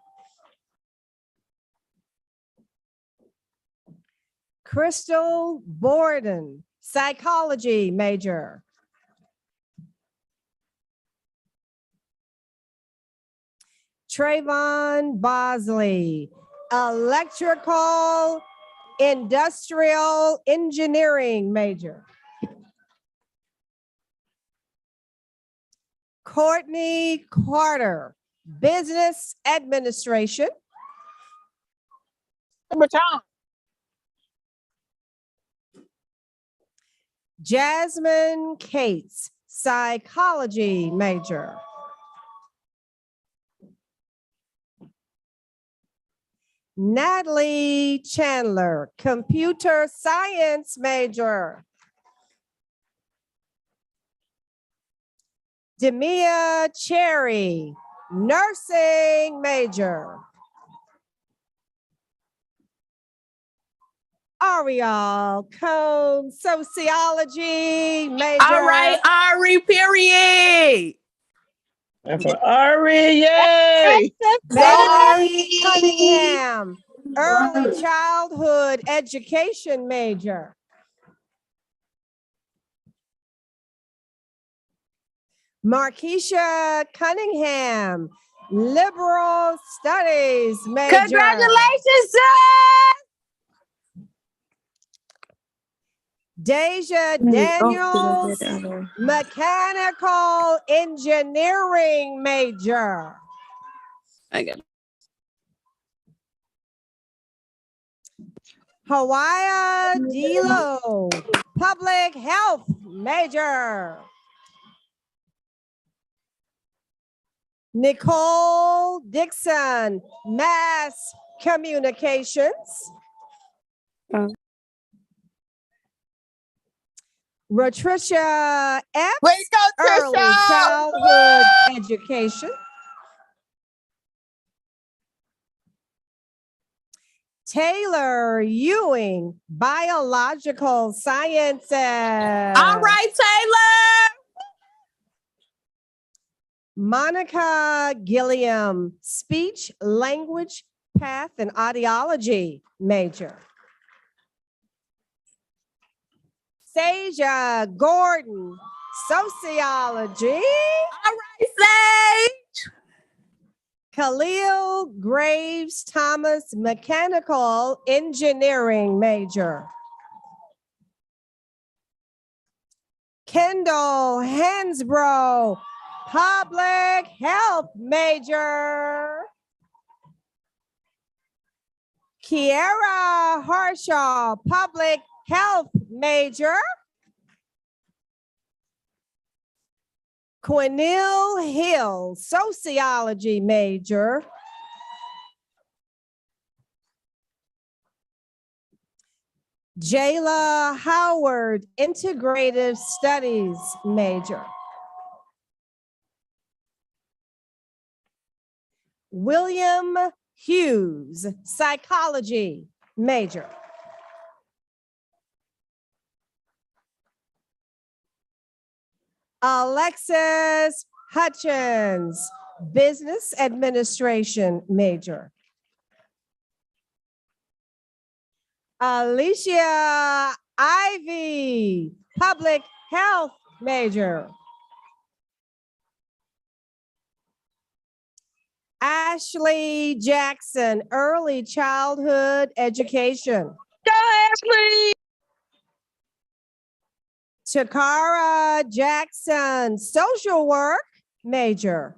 Speaker 8: Crystal Borden, psychology major. Trayvon Bosley, electrical industrial engineering major. Courtney Carter, business administration. Jasmine Cates, psychology major. Natalie Chandler, computer science major. Demia Cherry, nursing major. Ariel Combs, sociology major.
Speaker 4: All right, Ari, period.
Speaker 3: Ari, yay!
Speaker 8: Melanie Cunningham, early childhood education major. Markeisha Cunningham, liberal studies major.
Speaker 4: Congratulations, son.
Speaker 8: Deja Daniels, mechanical engineering major.
Speaker 4: I got it.
Speaker 8: Hawaii Dilo, public health major. Nicole Dixon, mass communications. Latricia Epps,
Speaker 4: Way to go,
Speaker 8: early
Speaker 4: Trisha.
Speaker 8: childhood education. Taylor Ewing, biological sciences.
Speaker 4: All right, Taylor.
Speaker 8: Monica Gilliam, speech, language, path, and audiology major. Saja Gordon, sociology.
Speaker 4: All right, Sage.
Speaker 8: Khalil Graves Thomas, mechanical engineering major. Kendall Hansbrough, public health major. Kiera Harshaw, public health major. Quenil Hill, sociology major. Jayla Howard, integrative studies major. William Hughes, psychology major. Alexis Hutchins, business administration major. Alicia Ivy, public health major. Ashley Jackson, early childhood education.
Speaker 4: Go, Ashley.
Speaker 8: Chakara Jackson, social work major.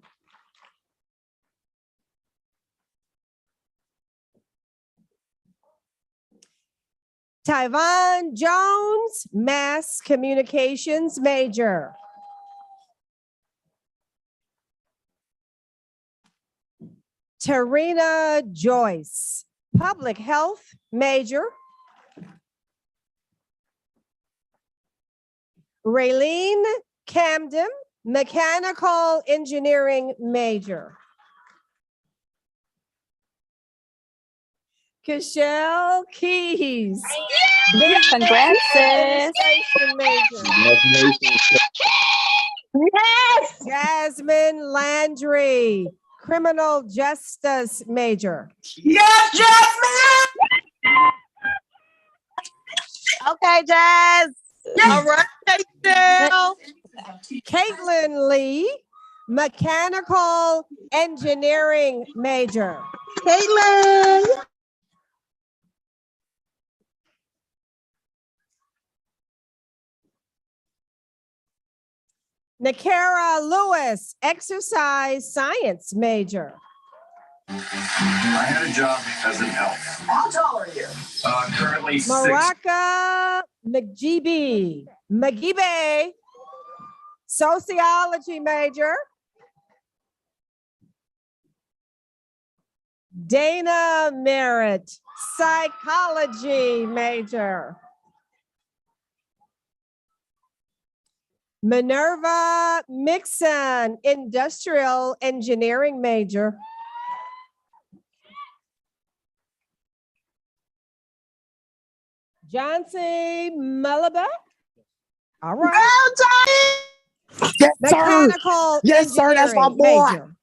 Speaker 8: Tyvon Jones, mass communications major. Tarina Joyce, Public Health major. Raylene Camden, Mechanical Engineering major. Cashel Keys, Business
Speaker 4: Congrats, sis.
Speaker 8: Administration major.
Speaker 4: Yes.
Speaker 8: Jasmine Landry, Criminal Justice major.
Speaker 4: Yes, Jasmine. Okay, Jazz. All right, Jill.
Speaker 8: Caitlin Lee, Mechanical Engineering major.
Speaker 4: Caitlin.
Speaker 8: Nakara Lewis, Exercise Science major.
Speaker 1: I had a job as an elf. How tall are you? Currently 6.
Speaker 8: Maraka McGeebe, Sociology major. Dana Merritt, Psychology major. Minerva Mixon, Industrial Engineering major. Johnsy Mulliba. All right.
Speaker 4: Yes,
Speaker 8: Mechanical
Speaker 4: Yes, sir. That's my
Speaker 8: Engineering
Speaker 4: boy.
Speaker 8: major.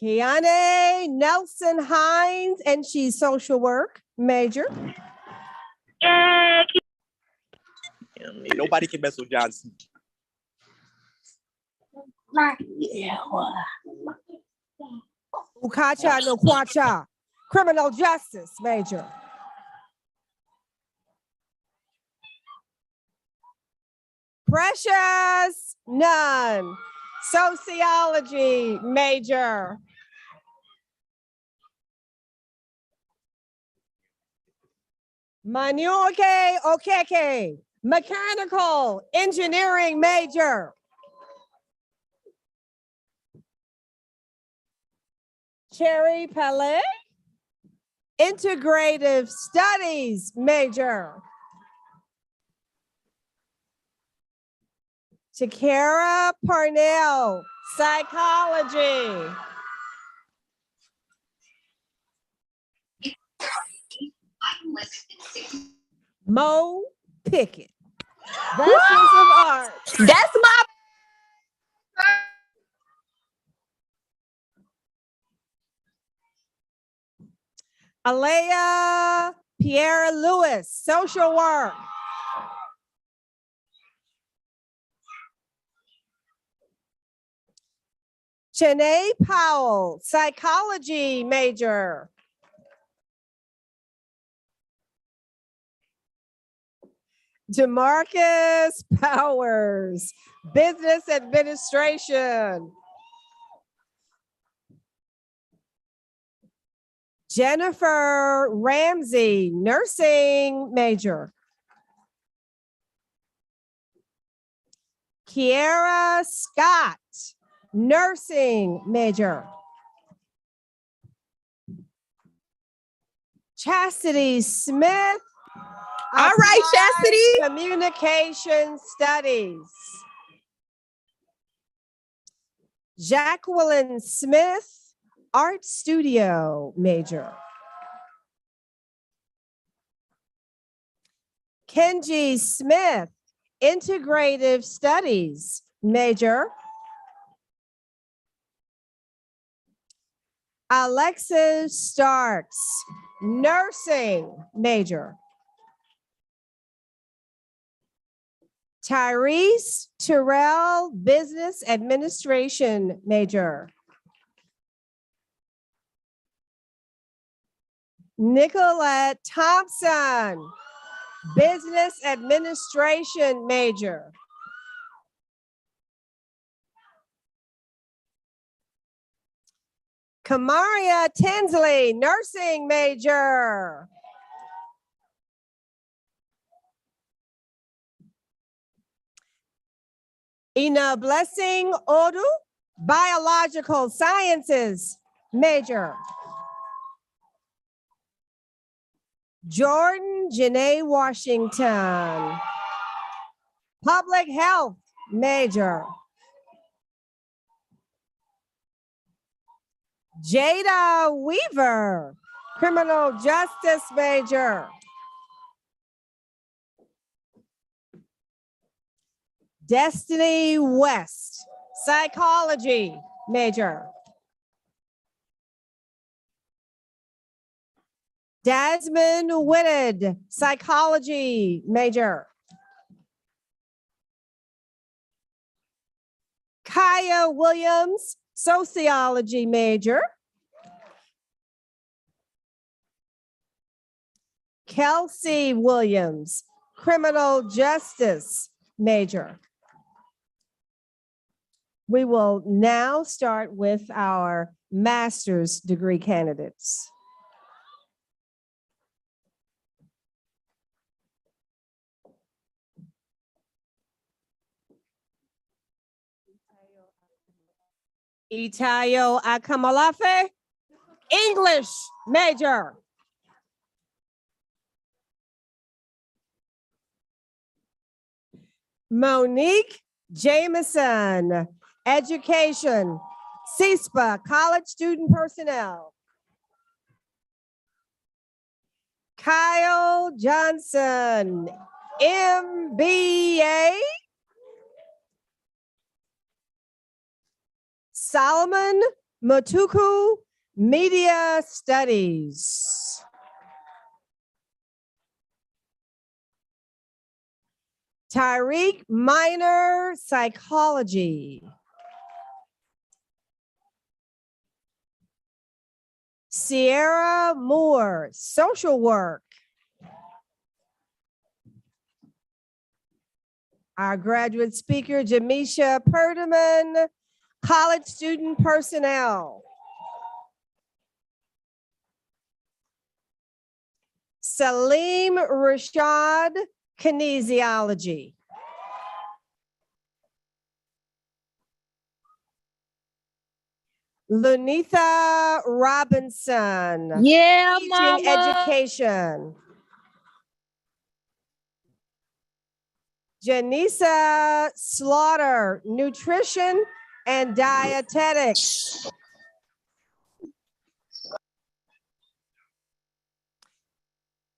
Speaker 8: Kiane Nelson Hines, and she's social work major.
Speaker 9: Nobody can mess with Johnson.
Speaker 8: Ukacha no Kwacha, criminal justice major. Precious Nunn, sociology major. Manuke Okeke, mechanical engineering major. Cherry Palais, integrative studies major. Takara Parnell, psychology. Mo Pickett, Bachelor's of Arts.
Speaker 4: That's my.
Speaker 8: Alea Pierre Lewis, social work. Chene Powell, psychology major. DeMarcus Powers, business administration. Jennifer Ramsey, nursing major. Kiara Scott, nursing major. Chastity Smith.
Speaker 4: All right, Chastity.
Speaker 8: Communication studies. Jacqueline Smith, art studio major. Kenji Smith, integrative studies major. Alexis Starks, nursing major. Tyrese Terrell, business administration major. Nicolette Thompson, business administration major. Kamaria Tinsley, nursing major. Ina Blessing Odu, Biological Sciences major. Jordan Janae Washington, Public Health major. Jada Weaver, Criminal Justice major. Destiny West, Psychology major. Desmond Whitted, Psychology major. Kaya Williams, Sociology major. Kelsey Williams, Criminal Justice major. We will now start with our master's degree candidates. Itayo Akamalafe, English major. Monique Jameson, Education, CISPA, College Student Personnel. Kyle Johnson, MBA. Solomon Matuku, Media Studies. Tyreek Minor, Psychology. Sierra Moore, Social Work. Our graduate speaker, Jamisha Perdaman, College Student Personnel. Salim Rashad, Kinesiology. Lunitha Robinson,
Speaker 4: Yeah,
Speaker 8: Teaching
Speaker 4: mama.
Speaker 8: Education. Janisa Slaughter, Nutrition and Dietetics.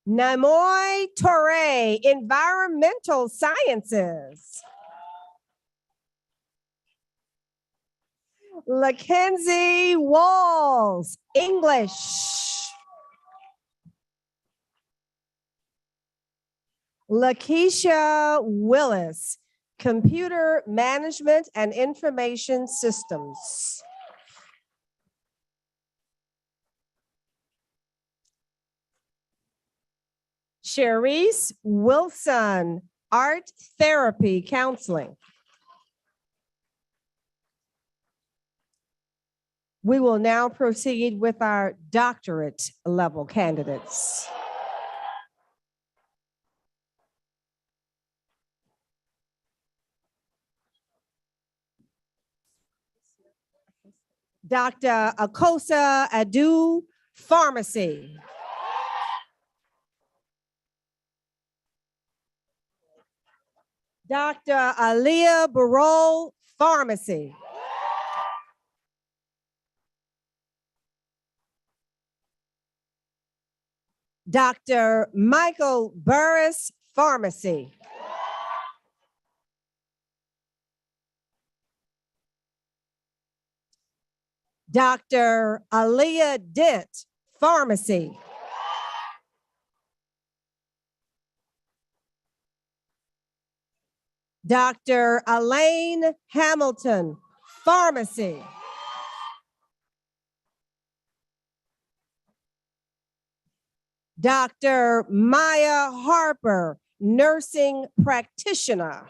Speaker 8: Namoy Torre, Environmental Sciences. Mackenzie Walls, English. Lakeisha Willis, Computer Management and Information Systems. Cherise Wilson, Art Therapy Counseling. We will now proceed with our doctorate level candidates. Dr. Akosa Adu, Pharmacy. Dr. Aliyah Barol, Pharmacy. Dr. Michael Burris, Pharmacy. Dr. Aliyah Dent, Pharmacy. Dr. Elaine Hamilton, Pharmacy. Dr. Maya Harper, Nursing Practitioner.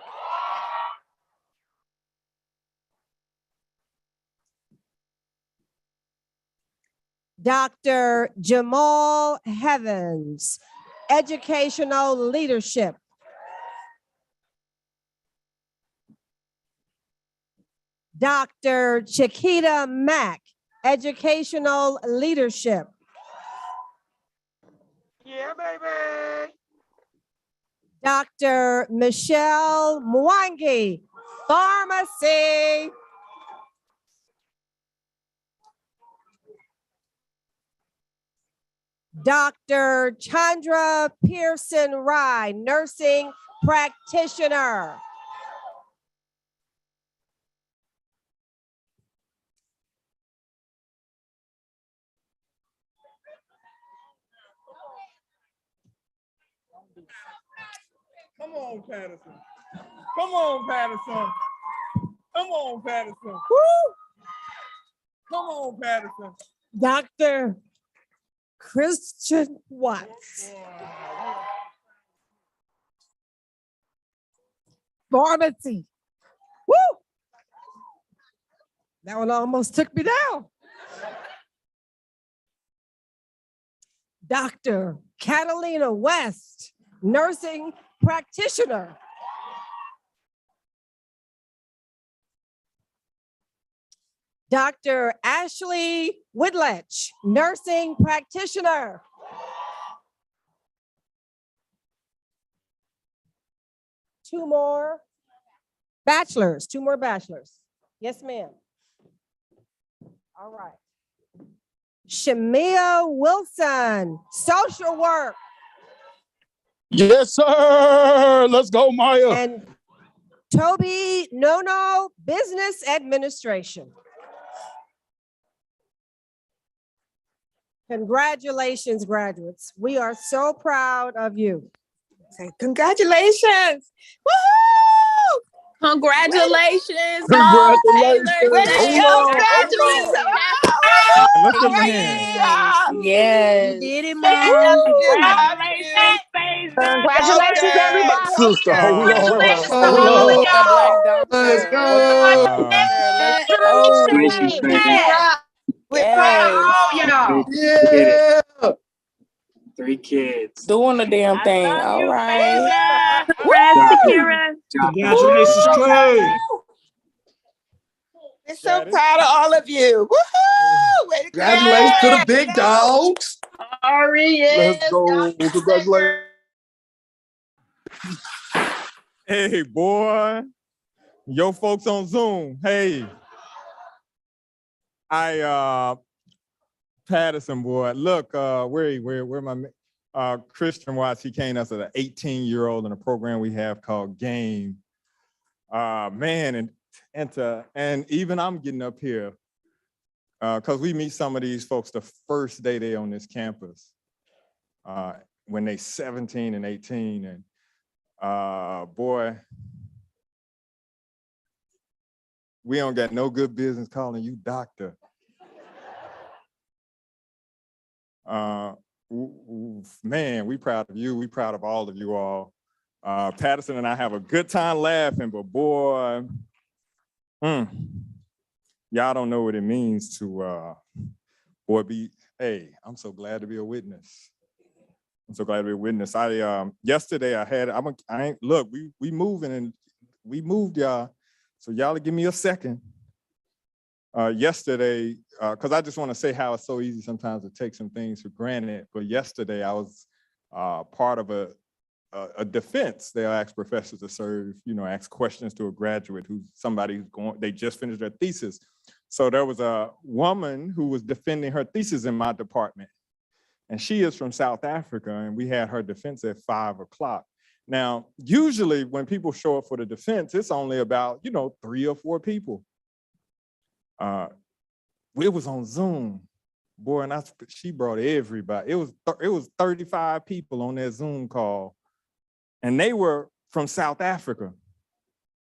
Speaker 8: Dr. Jamal Heavens, Educational Leadership. Dr. Chiquita Mack, Educational Leadership.
Speaker 4: Yeah, baby.
Speaker 8: Dr. Michelle Mwangi, Pharmacy. Dr. Chandra Pearson Rye, Nursing Practitioner.
Speaker 5: Come on, Patterson. Come on, Patterson. Come on, Patterson.
Speaker 8: Woo!
Speaker 5: Come on, Patterson.
Speaker 8: Dr. Christian Watts. Pharmacy. Woo! That one almost took me down. Dr. Catalina West, Nursing Practitioner. Dr. Ashley Whitlatch, Nursing Practitioner. Two more bachelors. Yes, ma'am. All right. Shamia Wilson, Social Work.
Speaker 9: Yes, sir. Let's go, Maya.
Speaker 8: And Toby Nono, Business Administration. Congratulations, graduates. We are so proud of you.
Speaker 4: Say congratulations. Woohoo!
Speaker 10: Congratulations,
Speaker 9: Congratulations.
Speaker 4: Way to go, graduates.
Speaker 5: And let's give them a
Speaker 4: Great
Speaker 5: hand.
Speaker 4: job.
Speaker 10: Yes.
Speaker 4: You did it,
Speaker 10: Thank
Speaker 4: Mom.
Speaker 10: you.
Speaker 4: Congratulations, everybody.
Speaker 9: Sister, hold on.
Speaker 10: Congratulations to
Speaker 9: Hold
Speaker 10: all of
Speaker 9: on.
Speaker 10: y'all.
Speaker 9: Let's go.
Speaker 10: Let's go.
Speaker 11: Congratulations, baby.
Speaker 4: We're proud of all y'all.
Speaker 9: Yeah.
Speaker 11: 3 kids.
Speaker 10: Doing the damn thing. All right.
Speaker 11: Congratulations, Clay.
Speaker 4: We're so proud of all of you. Woohoo! Way to go.
Speaker 9: Congratulations to the big dogs.
Speaker 4: Ari, yes.
Speaker 9: Let's go. Congratulations.
Speaker 5: Hey, boy. Yo, folks on Zoom. Hey. Patterson, boy. Look, where my Christian Watts, he came as an 18-year-old in a program we have called GAME. Man, and even I'm getting up here because we meet some of these folks the first day they on this campus when they 17 and 18, and boy, we don't got no good business calling you doctor. Man, we proud of you. We proud of all of you all. Patterson and I have a good time laughing, but boy, y'all don't know what it means to, hey, I'm so glad to be a witness. I'm so glad to be a witness. Yesterday I had, look, we moving and we moved y'all. So y'all give me a second. Yesterday, because I just want to say how it's so easy sometimes to take some things for granted. But yesterday I was part of a defense. They'll ask professors to serve, ask questions to a graduate they just finished their thesis. So there was a woman who was defending her thesis in my department. And she is from South Africa, and we had her defense at 5 o'clock. Now, usually when people show up for the defense, it's only about, 3 or 4 people. It was on Zoom, boy, and she brought everybody. It was 35 people on that Zoom call, and they were from South Africa.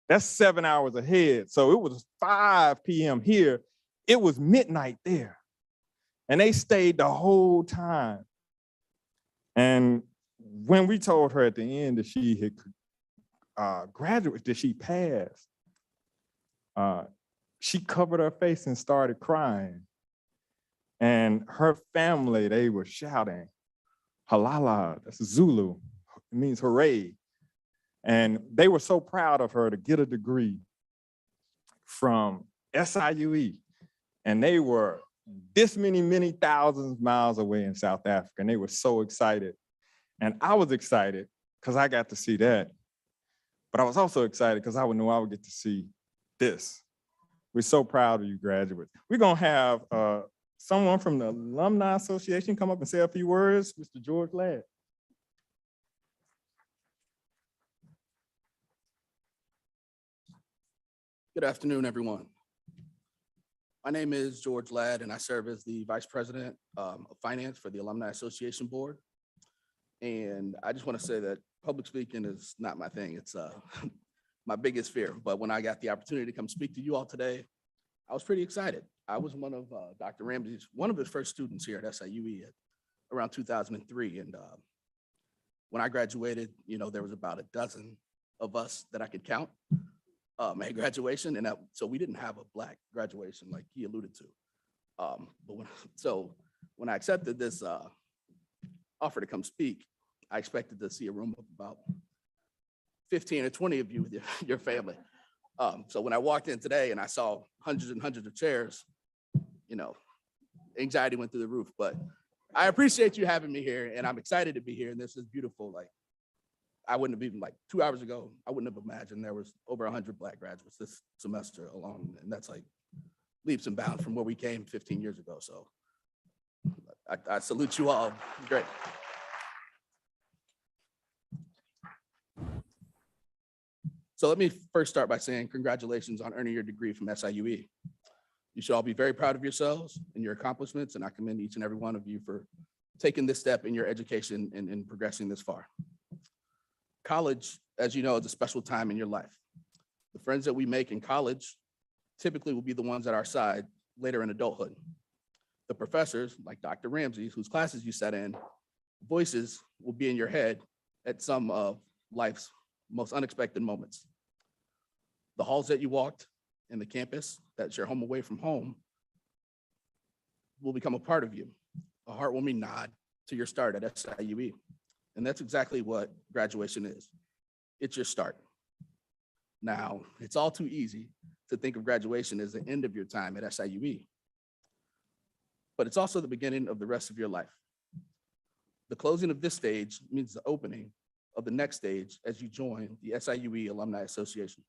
Speaker 5: That's 7 hours ahead. So it was 5 p.m. here. It was midnight there, and they stayed the whole time. And when we told her at the end that she had graduated, that she passed, she covered her face and started crying. And her family, they were shouting, halala, that's Zulu, it means hooray. And they were so proud of her to get a degree from SIUE. And they were this many thousands of miles away in South Africa. And they were so excited. And I was excited because I got to see that. But I was also excited because I would know I would get to see this. We're so proud of you graduates. We're gonna have someone from the Alumni Association come up and say a few words, Mr. George Ladd.
Speaker 12: Good afternoon, everyone. My name is George Ladd, and I serve as the Vice President of Finance for the Alumni Association Board. And I just want to say that public speaking is not my thing. It's my biggest fear. But when I got the opportunity to come speak to you all today, I was pretty excited. I was one of Dr. Ramsey's, one of his first students here at SIUE around 2003. And when I graduated, you know, there was about a dozen of us that I could count at graduation. And so we didn't have a Black graduation like he alluded to. So when I accepted this offer to come speak, I expected to see a room of about 15 or 20 of you with your family. So when I walked in today and I saw hundreds and hundreds of chairs, you know, anxiety went through the roof. But I appreciate you having me here, and I'm excited to be here. And this is beautiful. Like, I wouldn't have even, like 2 hours ago, I wouldn't have imagined there was over 100 Black graduates this semester alone. And that's like leaps and bounds from where we came 15 years ago. So I salute you all. Great. So let me first start by saying congratulations on earning your degree from SIUE. You should all be very proud of yourselves and your accomplishments, and I commend each and every one of you for taking this step in your education and progressing this far. College, as you know, is a special time in your life. The friends that we make in college typically will be the ones at our side later in adulthood. The professors, like Dr. Ramsey, whose classes you sat in, voices will be in your head at some of life's most unexpected moments. The halls that you walked and the campus that's your home away from home will become a part of you, a heartwarming nod to your start at SIUE. And that's exactly what graduation is. It's your start. Now, it's all too easy to think of graduation as the end of your time at SIUE, but it's also the beginning of the rest of your life. The closing of this stage means the opening of the next stage as you join the SIUE Alumni Association.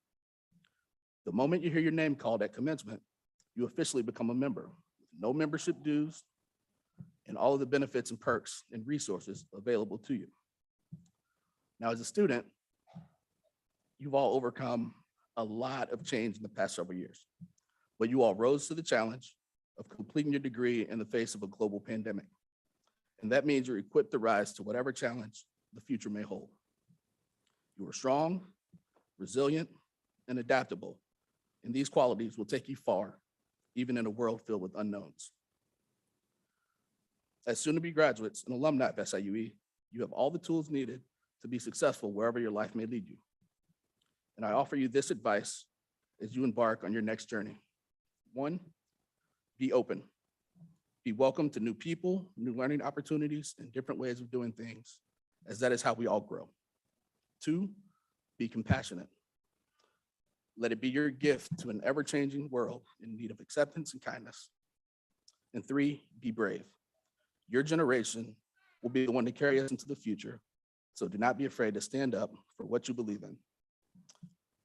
Speaker 12: The moment you hear your name called at commencement, you officially become a member. No membership dues and all of the benefits and perks and resources available to you. Now, as a student, you've all overcome a lot of change in the past several years, but you all rose to the challenge of completing your degree in the face of a global pandemic. And that means you're equipped to rise to whatever challenge the future may hold. You are strong, resilient, and adaptable, and these qualities will take you far, even in a world filled with unknowns. As soon-to-be graduates and alumni of SIUE, you have all the tools needed to be successful wherever your life may lead you. And I offer you this advice as you embark on your next journey. 1, be open. Be welcome to new people, new learning opportunities, and different ways of doing things, as that is how we all grow. 2, be compassionate. Let it be your gift to an ever-changing world in need of acceptance and kindness. And 3, be brave. Your generation will be the one to carry us into the future, so do not be afraid to stand up for what you believe in.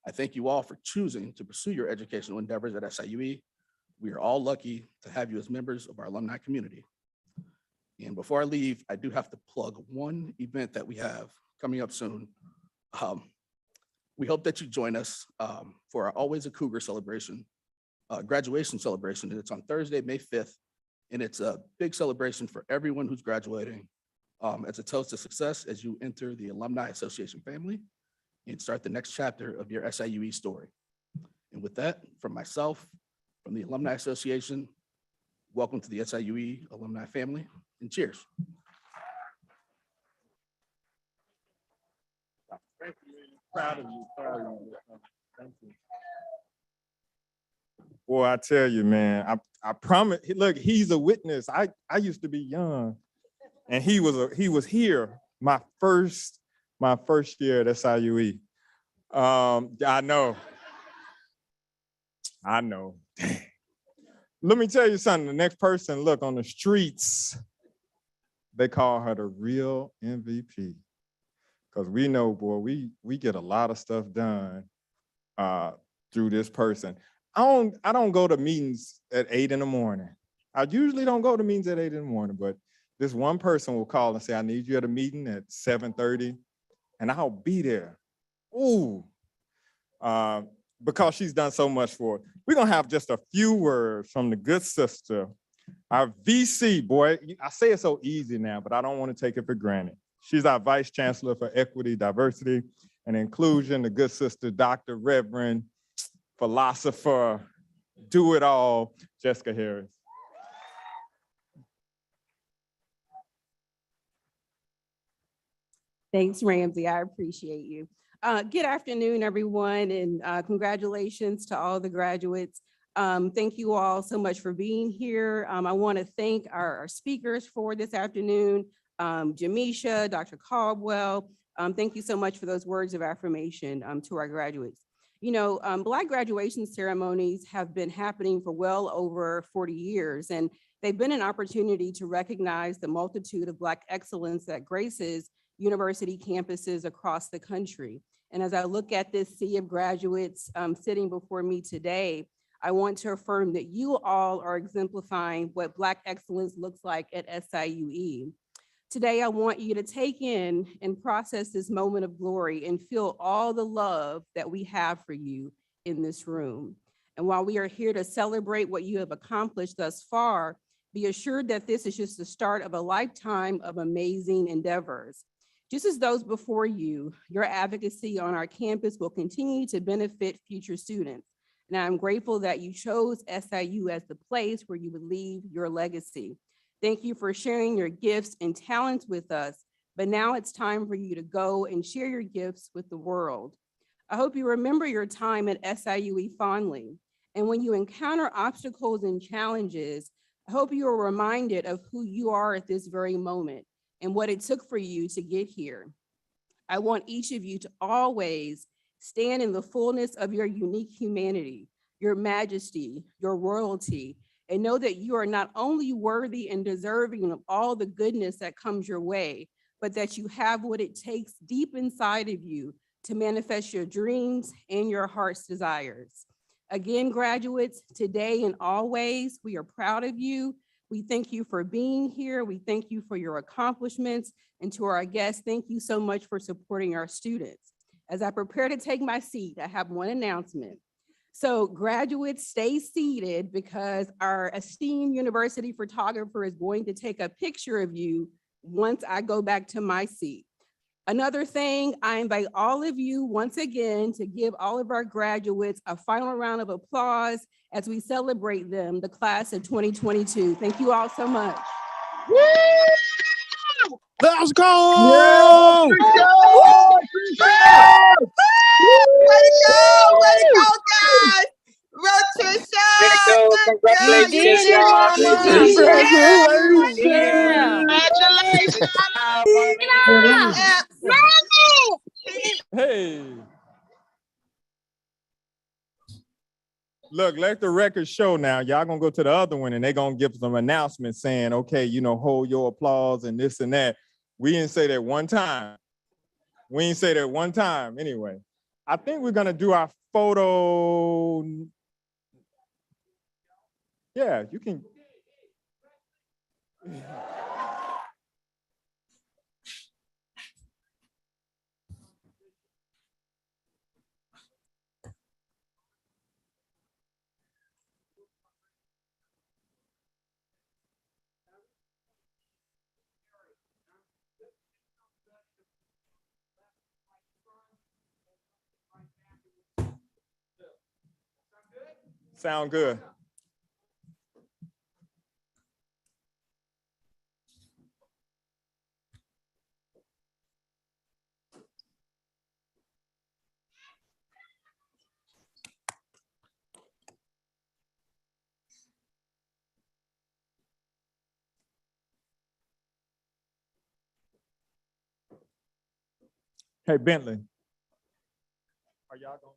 Speaker 12: I thank you all for choosing to pursue your educational endeavors at SIUE. We are all lucky to have you as members of our alumni community. And before I leave, I do have to plug one event that we have coming up soon. We hope that you join us for our Always a Cougar celebration, graduation celebration. And it's on Thursday, May 5th. And it's a big celebration for everyone who's graduating. It's a toast to success as you enter the Alumni Association family and start the next chapter of your SIUE story. And with that, from myself, from the Alumni Association, welcome to the SIUE alumni family, and cheers.
Speaker 5: Thank you. Proud of you. Proud of you. Thank you. Boy, I tell you, man, I promise. Look, he's a witness. I used to be young, and he was here my first year at SIUE. I know. Dang. Let me tell you something. The next person, look, on the streets, they call her the real MVP. Because we know, boy, we get a lot of stuff done through this person. I don't go to meetings at 8 in the morning. I usually don't go to meetings at 8 in the morning, but this one person will call and say, I need you at a meeting at 7:30, and I'll be there. Ooh, because she's done so much for it. We're gonna have just a few words from the good sister, our VC, boy. I say it so easy now, but I don't want to take it for granted. She's our Vice Chancellor for Equity, Diversity, and Inclusion, the good sister, Dr. Reverend, philosopher, do it all, Jessica Harris.
Speaker 13: Thanks, Ramsey. I appreciate you. Good afternoon, everyone, and congratulations to all the graduates. Thank you all so much for being here. I want to thank our speakers for this afternoon, Jamisha, Dr. Caldwell. Thank you so much for those words of affirmation to our graduates. You know, Black graduation ceremonies have been happening for well over 40 years, and they've been an opportunity to recognize the multitude of Black excellence that graces university campuses across the country. And as I look at this sea of graduates sitting before me today, I want to affirm that you all are exemplifying what Black excellence looks like at SIUE. Today, I want you to take in and process this moment of glory and feel all the love that we have for you in this room. And while we are here to celebrate what you have accomplished thus far, be assured that this is just the start of a lifetime of amazing endeavors. Just as those before you, your advocacy on our campus will continue to benefit future students. And I'm grateful that you chose SIU as the place where you would leave your legacy. Thank you for sharing your gifts and talents with us, but now it's time for you to go and share your gifts with the world. I hope you remember your time at SIUE fondly. And when you encounter obstacles and challenges, I hope you are reminded of who you are at this very moment and what it took for you to get here. I want each of you to always stand in the fullness of your unique humanity, your majesty, your royalty, and know that you are not only worthy and deserving of all the goodness that comes your way, but that you have what it takes deep inside of you to manifest your dreams and your heart's desires. Again, graduates, today and always, we are proud of you. We thank you for being here. We thank you for your accomplishments. And to our guests, thank you so much for supporting our students. As I prepare to take my seat, I have one announcement. So graduates, stay seated because our esteemed university photographer is going to take a picture of you once I go back to my seat. Another thing, I invite all of you once again to give all of our graduates a final round of applause as we celebrate them, the class of 2022. Thank you all so much.
Speaker 9: Let's go!
Speaker 4: Yeah. Way to go, guys. Rotisha.
Speaker 11: Way to go. Congratulations,
Speaker 10: it,
Speaker 11: y'all.
Speaker 10: mama.
Speaker 9: Congratulations!
Speaker 10: Yeah.
Speaker 4: Congratulations.
Speaker 5: Hey. Look, let the record show now. Y'all gonna go to the other one and they're gonna give some announcements saying, okay, you know, hold your applause and this and that. We didn't say that one time. We didn't say that one time anyway. I think we're gonna do our photo. Yeah, you can. Sound good. Hey, Bentley. Are y'all going?